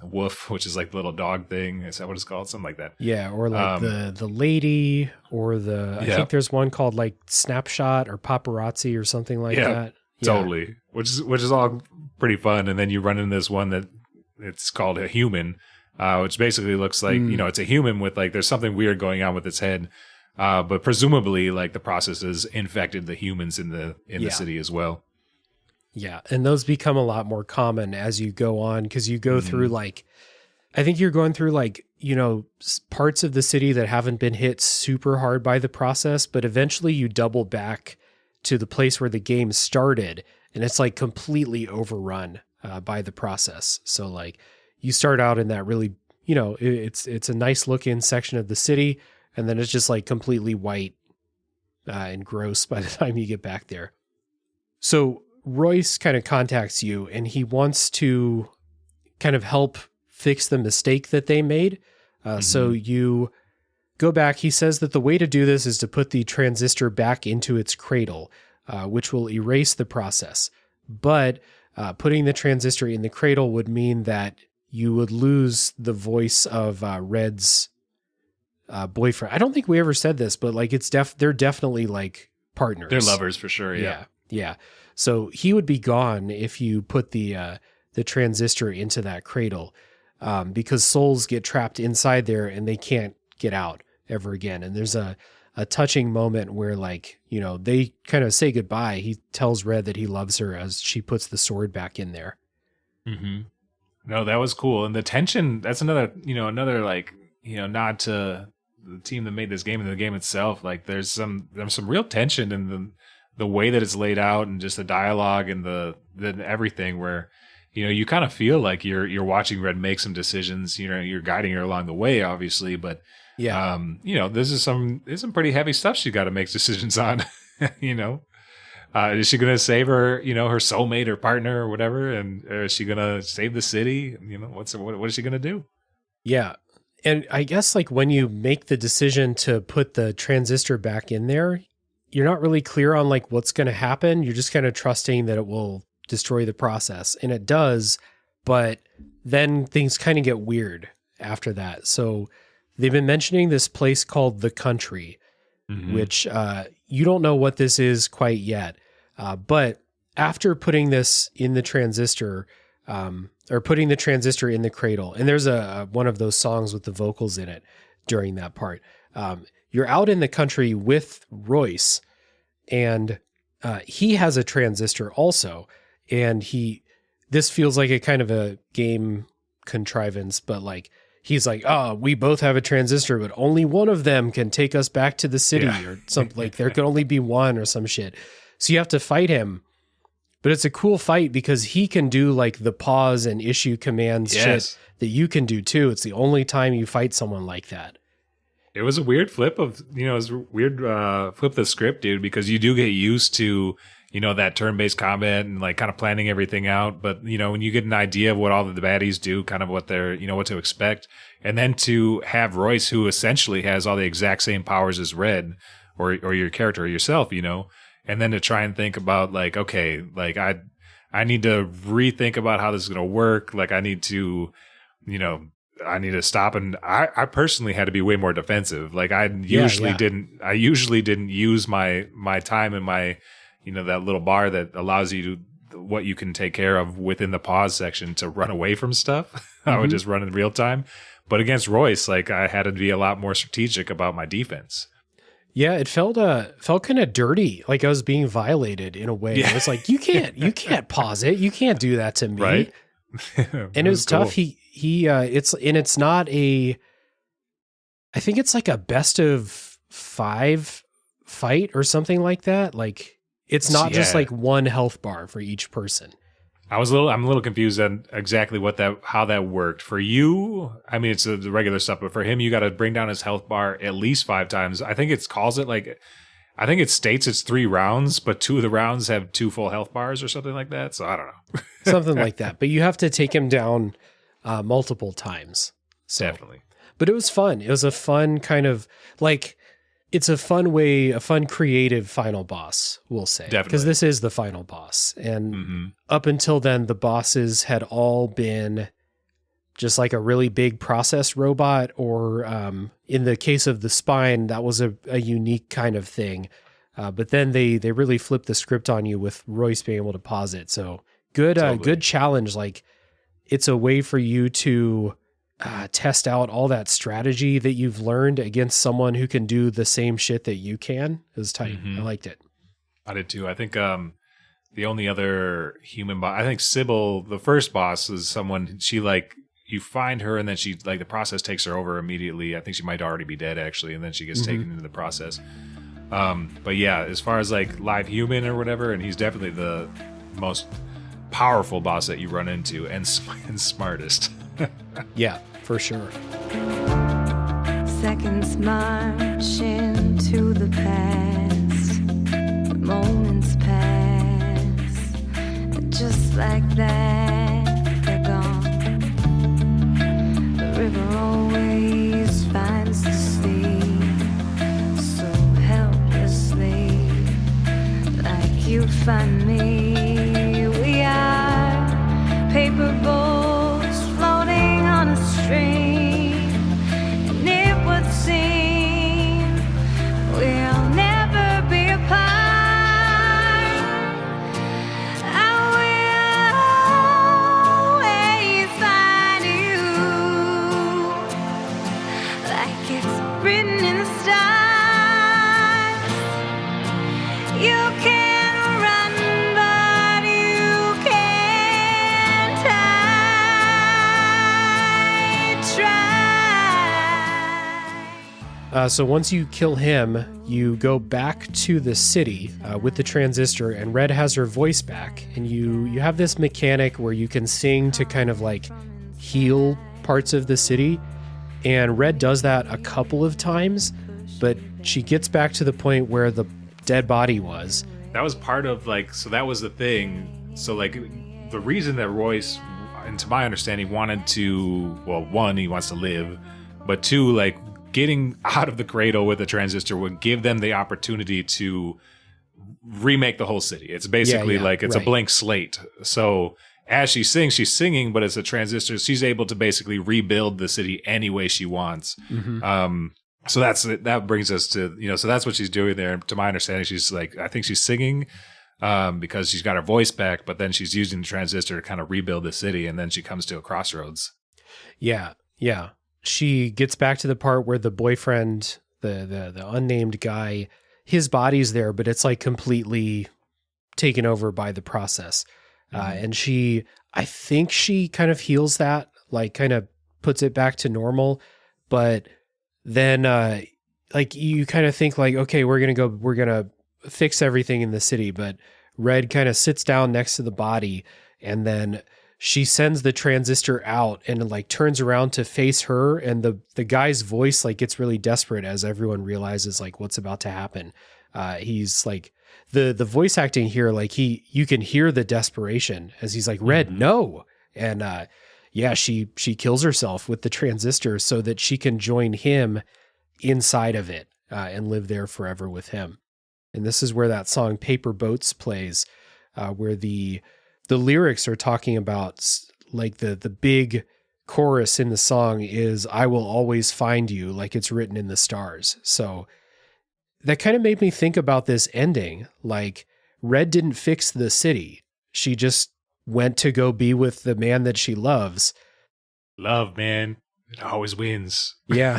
Woof, which is like the little dog thing. Is that what it's called? Something like that. Yeah, or like the lady, or I think there's one called like Snapshot or Paparazzi or something like that. Yeah. Totally. Which is all pretty fun. And then you run into this one that it's called a human, which basically looks like, it's a human with like, there's something weird going on with its head. But presumably like the process has infected the humans in the city as well. Yeah, and those become a lot more common as you go on, because you go through like, I think you're going through like, parts of the city that haven't been hit super hard by the process, but eventually you double back to the place where the game started, and it's like completely overrun by the process. So like you start out in that really, it's a nice looking section of the city, and then it's just like completely white and gross by the time you get back there. So Royce kind of contacts you, and he wants to kind of help fix the mistake that they made. So you go back. He says that the way to do this is to put the transistor back into its cradle, which will erase the process. But putting the transistor in the cradle would mean that you would lose the voice of Red's boyfriend. I don't think we ever said this, but like they're definitely like partners. They're lovers for sure. Yeah. So he would be gone if you put the transistor into that cradle, because souls get trapped inside there and they can't get out ever again. And there's a touching moment where like, they kind of say goodbye. He tells Red that he loves her as she puts the sword back in there. Mm-hmm. No, that was cool. And the tension, that's another like, nod to the team that made this game and the game itself. Like there's some real tension in the way that it's laid out and just the dialogue and the everything where, you kind of feel like you're watching Red make some decisions, you're guiding her along the way, obviously, but Yeah. there's some pretty heavy stuff she got to make decisions on, is she going to save her, her soulmate or partner or whatever? And is she going to save the city? What is she going to do? Yeah. And I guess like when you make the decision to put the transistor back in there, you're not really clear on like what's going to happen. You're just kind of trusting that it will destroy the process. And it does, but then things kind of get weird after that. So they've been mentioning this place called The Country, which you don't know what this is quite yet. But after putting this in the transistor, or putting the transistor in the cradle, and there's one of those songs with the vocals in it during that part, you're out in the country with Royce, and he has a transistor also, and this feels like a kind of a game contrivance, but like he's like, oh, we both have a transistor, but only one of them can take us back to the city, or something. Like there could only be one or some shit. So you have to fight him. But it's a cool fight because he can do like the pause and issue commands shit that you can do too. It's the only time you fight someone like that. It was a weird flip of, it was a weird flip the script, dude, because you do get used to, that turn-based combat and like kind of planning everything out. But, when you get an idea of what all of the baddies do, kind of what they're, what to expect. And then to have Royce, who essentially has all the exact same powers as Red or your character or yourself, and then to try and think about like, okay, like I need to rethink about how this is going to work. Like I need to, I need to stop. And I personally had to be way more defensive. Like I usually didn't use my time and my, that little bar that allows you to, what you can take care of within the pause section to run away from stuff. I would just run in real time. But against Royce, like I had to be a lot more strategic about my defense. Yeah, it felt kind of dirty, like I was being violated in a way. Yeah. It's like you can't pause it, you can't do that to me, right? And it was tough. Cool. It's not a. I think it's like a best of 5 fight or something like that. Like it's not just like one health bar for each person. I'm a little confused on exactly how that worked for you. I mean, it's the regular stuff, but for him, you got to bring down his health bar at least 5 times. I think it states it's 3 rounds, but 2 of the rounds have 2 full health bars or something like that. So I don't know. Something like that. But you have to take him down multiple times. So. Definitely. But it was fun. It was a fun kind of like, it's a fun creative final boss, we'll say. Definitely. Because this is the final boss. And up until then, the bosses had all been just like a really big process robot, or in the case of the spine, that was a unique kind of thing. But then they really flipped the script on you with Royce being able to pause it. So good challenge. Like it's a way for you to test out all that strategy that you've learned against someone who can do the same shit that you can. It was tight. I liked it. I did too. I think the only other human boss, I think Sybil, the first boss, is someone, she like, you find her and then she like the process takes her over immediately. I think she might already be dead actually, and then she gets taken into the process. But yeah, as far as like live human or whatever, and he's definitely the most powerful boss that you run into and smartest. Yeah, for sure. Seconds march into the past. The moments pass. Just like that, they're gone. The river always finds the sea so helplessly, like you find me. We are paper boats floating on a stream, and it would seem we'll never be apart. I will always find you, like it's written in the stars. You can run, but So once you kill him, you go back to the city with the transistor, and Red has her voice back. And you have this mechanic where you can sing to kind of like heal parts of the city. And Red does that a couple of times, but she gets back to the point where the dead body was. That was part of like, so that was the thing. So like the reason that Royce, and to my understanding, wanted to, well, one, he wants to live, but two, like getting out of the cradle with the transistor would give them the opportunity to remake the whole city. It's basically like it's a blank slate. So as she sings, she's singing, but it's a transistor. She's able to basically rebuild the city any way she wants. So that brings us to, so that's what she's doing there. To my understanding, she's like, I think she's singing because she's got her voice back, but then she's using the transistor to kind of rebuild the city, and then she comes to a crossroads. Yeah. She gets back to the part where the boyfriend, the unnamed guy, his body's there, but it's like completely taken over by the process. And I think she kind of heals that, like kind of puts it back to normal, but then like you kind of think like, okay, we're going to fix everything in the city. But Red kind of sits down next to the body, and then she sends the transistor out and like turns around to face her. And the guy's voice like gets really desperate as everyone realizes like what's about to happen. He's like the voice acting here, like you can hear the desperation as he's like, Red, no. And, she kills herself with the transistor so that she can join him inside of it and live there forever with him. And this is where that song Paper Boats plays, where the lyrics are talking about like the big chorus in the song is, I will always find you, like it's written in the stars. So that kind of made me think about this ending. Like Red didn't fix the city. She just went to go be with the man that she loves. Love, man. It always wins. Yeah.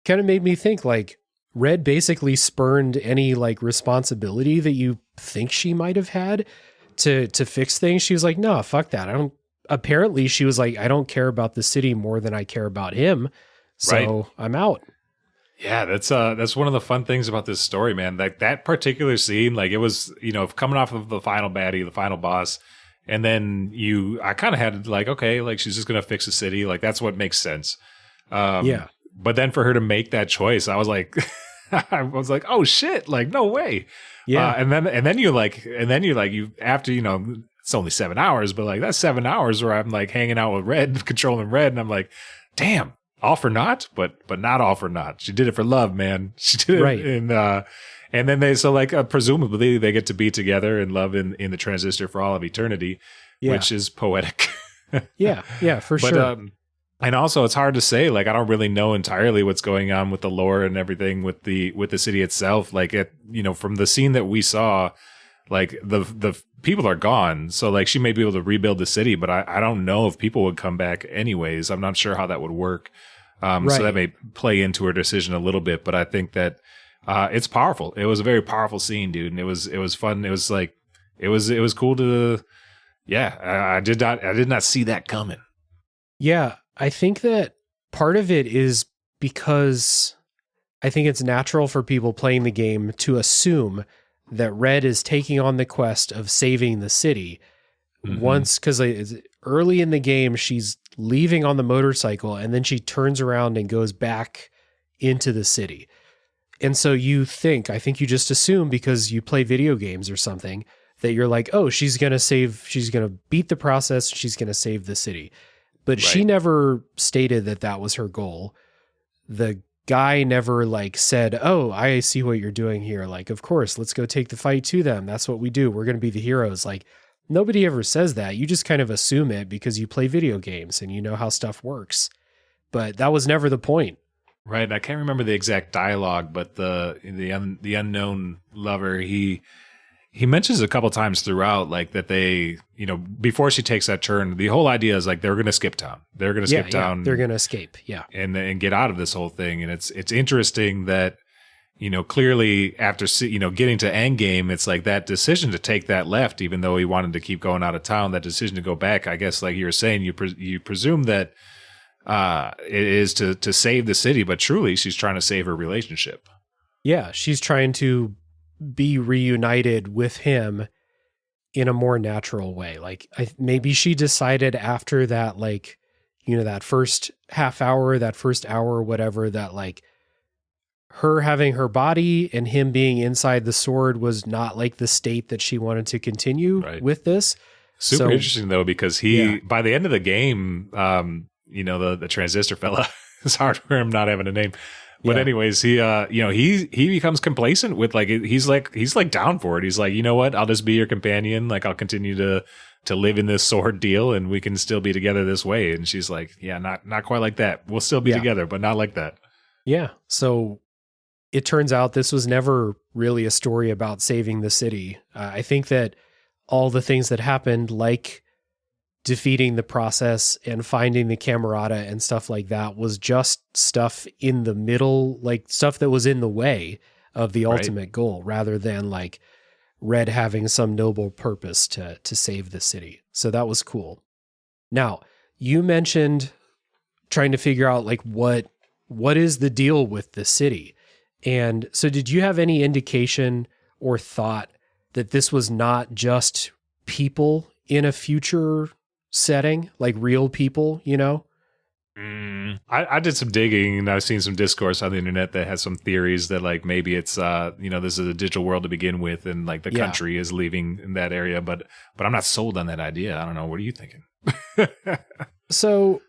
Kind of made me think like Red basically spurned any like responsibility that you think she might have had to fix things. She was like, no, fuck that. Apparently she was like, I don't care about the city more than I care about him. So I'm out. Yeah, that's one of the fun things about this story, man. Like that particular scene, like it was, coming off of the final baddie, the final boss, and then I kind of had like, okay, like she's just gonna fix the city, like that's what makes sense. But then for her to make that choice, I was like, oh shit, like no way. Yeah, and then you after it's only 7 hours, but like that's 7 hours where I'm like hanging out with Red, controlling Red, and I'm like, damn. All for naught, but not all for naught. She did it for love, man. She did it, right? And then presumably they get to be together and love in the transistor for all of eternity, which is poetic. yeah, for sure. And also, it's hard to say. Like, I don't really know entirely what's going on with the lore and everything with the city itself. Like, from the scene that we saw, like the people are gone, so like she may be able to rebuild the city, but I don't know if people would come back anyways. I'm not sure how that would work. So that may play into her decision a little bit, but I think that it's powerful. It was a very powerful scene, dude, and it was fun. It was like it was cool to I did not see that coming. Yeah, I think that part of it is because I think it's natural for people playing the game to assume that Red is taking on the quest of saving the city once, because early in the game, she's leaving on the motorcycle and then she turns around and goes back into the city. And so I think you just assume because you play video games or something that you're like, oh, she's going to beat the process. She's going to save the city. But she never stated that was her goal. The guy never like said, oh, I see what you're doing here. Like, of course, let's go take the fight to them. That's what we do. We're going to be the heroes. Like, nobody ever says that. You just kind of assume it because you play video games and you know how stuff works. But that was never the point. Right. I can't remember the exact dialogue, but the unknown lover, he mentions a couple times throughout, like that they, before she takes that turn, the whole idea is like they're going to skip town. They're going to skip town. They're going to escape. Yeah. And get out of this whole thing. And it's interesting that, clearly after, getting to Endgame, it's like that decision to take that left, even though he wanted to keep going out of town, that decision to go back, I guess, like you were saying, you presume that it is to save the city, but truly she's trying to save her relationship. Yeah, she's trying to be reunited with him in a more natural way. Like maybe she decided after that, like, you know, that first half hour, that first hour or whatever, that like her having her body and him being inside the sword was not like the state that she wanted to continue with this. Super interesting though, because by the end of the game, you know, the transistor fella, it's hard for him not having a name. But anyways, he becomes complacent with like, he's like down for it. He's like, you know what? I'll just be your companion. Like I'll continue to live in this sword deal and we can still be together this way. And she's like, yeah, not quite like that. We'll still be together, but not like that. Yeah. So it turns out this was never really a story about saving the city. I think that all the things that happened, like defeating the process and finding the camerata and stuff like that, was just stuff in the middle, like stuff that was in the way of the ultimate goal, rather than like Red having some noble purpose to save the city. So that was cool. Now, you mentioned trying to figure out like what is the deal with the city. And so did you have any indication or thought that this was not just people in a future setting, like real people, you know? I did some digging and I've seen some discourse on the internet that has some theories that like maybe it's you know, this is a digital world to begin with and like the country is leaving in that area, but I'm not sold on that idea. I don't know. What are you thinking? So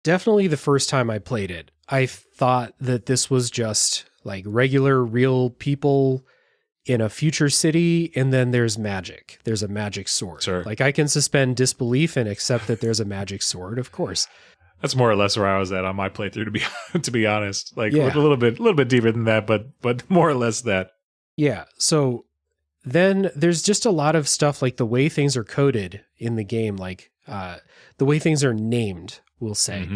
definitely the first time I played it, I thought that this was just like regular real people in a future city, and then there's magic. There's a magic sword. Sure. Like I can suspend disbelief and accept that there's a magic sword, of course. That's more or less where I was at on my playthrough, to be honest. Like with a little bit deeper than that, but more or less that. Yeah. So then there's just a lot of stuff like the way things are coded in the game, like the way things are named, we'll say,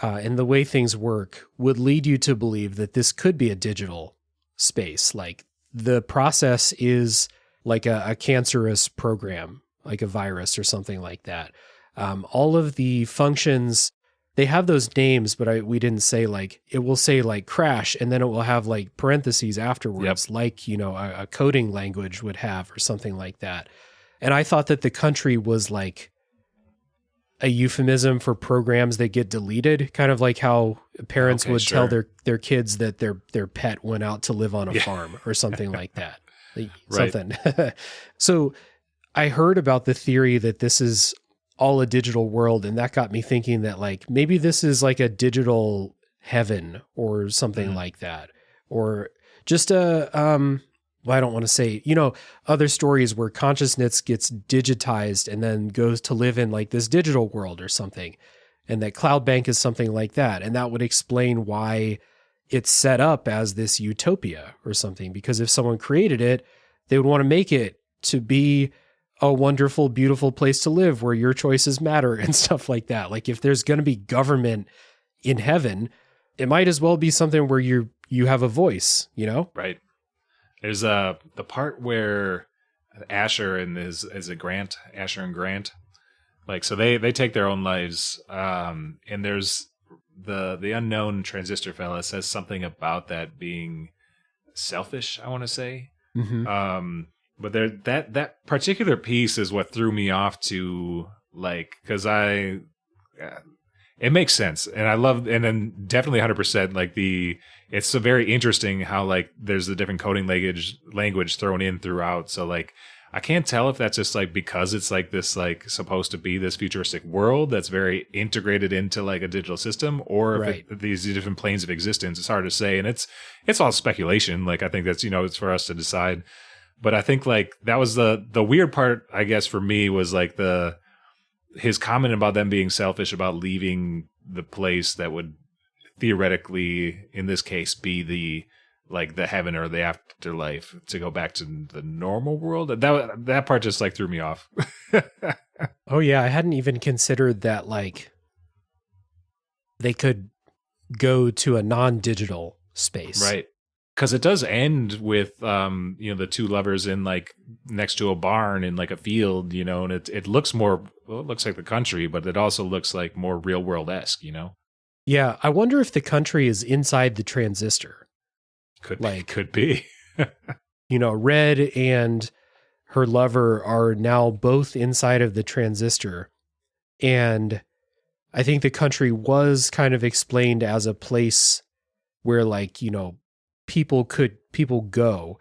and the way things work would lead you to believe that this could be a digital space. Like the process is like a cancerous program, like a virus or something like that. All of the functions, they have those names, but we didn't say, like, it will say like crash and then it will have like parentheses afterwards, like, you know, a coding language would have or something like that. And I thought that the country was like a euphemism for programs that get deleted, kind of like how parents would tell their kids that their pet went out to live on a farm or something like that. Like, something. So I heard about the theory that this is all a digital world, and that got me thinking that like maybe this is like a digital heaven or something like that, or just I don't want to say, you know, other stories where consciousness gets digitized and then goes to live in like this digital world or something, and that Cloud Bank is something like that, and that would explain why it's set up as this utopia or something, because if someone created it, they would want to make it to be a wonderful, beautiful place to live where your choices matter and stuff like that. Like if there's going to be government in heaven, it might as well be something where you have a voice, you know? Right. There's the part where Asher and Asher and Grant, like, so they take their own lives. And there's the unknown transistor fella says something about that being selfish, I want to say. But there, that particular piece is what threw me off to, like, because it makes sense, and I love, and then definitely 100%, like it's so very interesting how like there's the different coding language thrown in throughout. So like I can't tell if that's just like because it's like this like supposed to be this futuristic world that's very integrated into like a digital system, or if these different planes of existence. It's hard to say, and it's all speculation. Like I think that's, you know, it's for us to decide. But I think like that was the weird part, I guess, for me, was like his comment about them being selfish about leaving the place that would theoretically, in this case, be the heaven or the afterlife, to go back to the normal world. That part just like threw me off. Oh yeah, I hadn't even considered that like they could go to a non-digital space. Right. Because it does end with, the two lovers in like next to a barn in like a field, and it looks more, well, it looks like the country, but it also looks like more real world-esque, Yeah, I wonder if the country is inside the transistor. Could be. Red and her lover are now both inside of the transistor. And I think the country was kind of explained as a place where people go.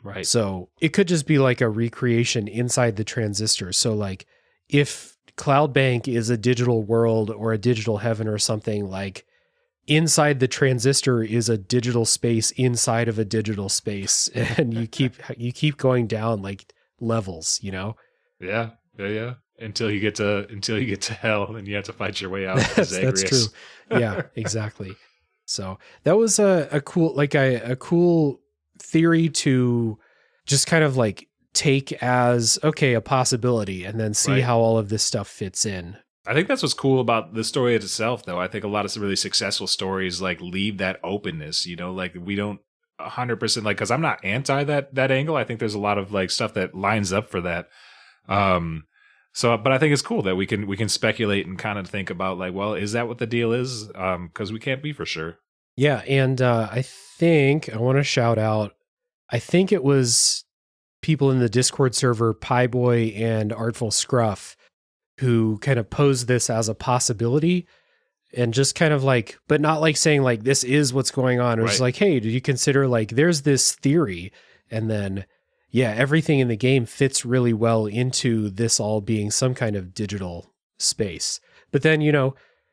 Right. So it could just be like a recreation inside the transistor. So like if Cloud Bank is a digital world or a digital heaven or something, like inside the transistor is a digital space inside of a digital space. And you keep going down like levels, Yeah. Until you get to hell and you have to fight your way out. That's true. Yeah, exactly. So that was a cool theory to just kind of like take as, okay, a possibility, and then see how all of this stuff fits in. I think that's what's cool about the story itself, though. I think a lot of really successful stories like leave that openness, like we don't 100% like, because I'm not anti that angle. I think there's a lot of like stuff that lines up for that. But I think it's cool that we can speculate and kind of think about like, well, is that what the deal is? Because we can't be for sure. Yeah, and I think I want to shout out, I think it was people in the Discord server, Pieboy and Artful Scruff, who kind of posed this as a possibility and just kind of like, but not like saying like, this is what's going on. It was like, hey, did you consider like, there's this theory, and then yeah, everything in the game fits really well into this all being some kind of digital space. But then,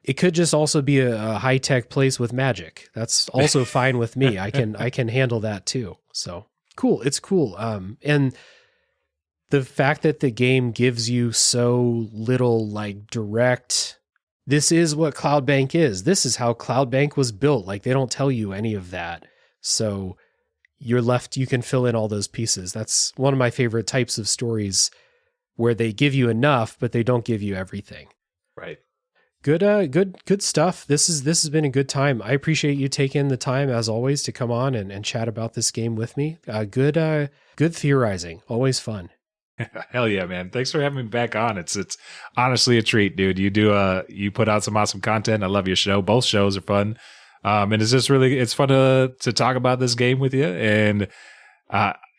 it could just also be a high-tech place with magic. That's also fine with me. I can handle that too. So cool. It's cool. And the fact that the game gives you so little like direct, this is what Cloud Bank is. This is how Cloud Bank was built. Like they don't tell you any of that. So you're left, you can fill in all those pieces. That's one of my favorite types of stories, where they give you enough, but they don't give you everything. Right. Good stuff. This has been a good time. I appreciate you taking the time as always to come on and chat about this game with me. Good theorizing. Always fun. Hell yeah, man. Thanks for having me back on. It's honestly a treat, dude. You put out some awesome content. I love your show. Both shows are fun. And it's just it's fun to talk about this game with you. And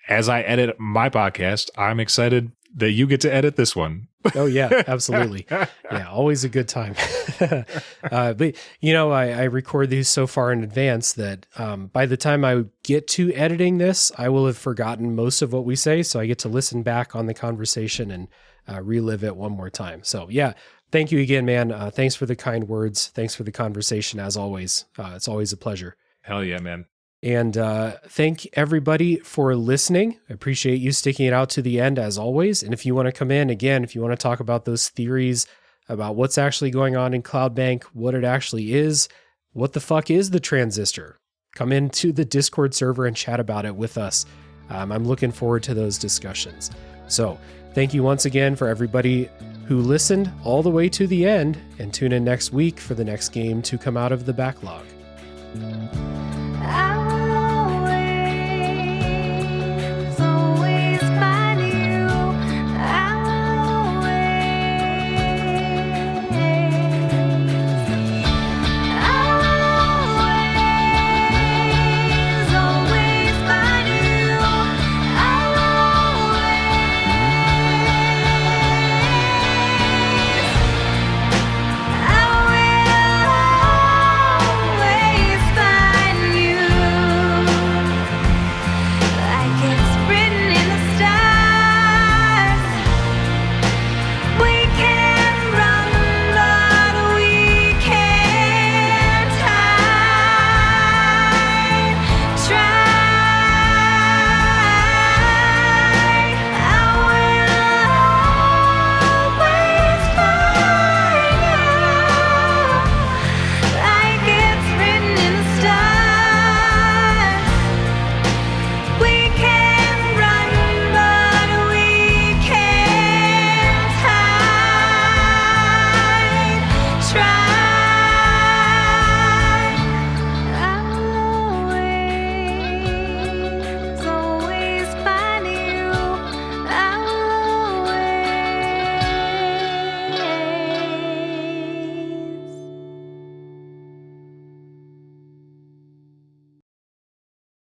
as I edit my podcast, I'm excited that you get to edit this one. Oh yeah, absolutely. Yeah, always a good time. But I record these so far in advance that by the time I get to editing this, I will have forgotten most of what we say. So I get to listen back on the conversation and relive it one more time. So yeah, thank you again, man. Thanks for the kind words. Thanks for the conversation as always. It's always a pleasure. Hell yeah, man. And thank everybody for listening. I appreciate you sticking it out to the end as always. And if you want to come in again, if you want to talk about those theories about what's actually going on in Cloud Bank, what it actually is, what the fuck is the transistor? Come into the Discord server and chat about it with us. I'm looking forward to those discussions. So thank you once again for everybody who listened all the way to the end, and tune in next week for the next game to come out of the backlog.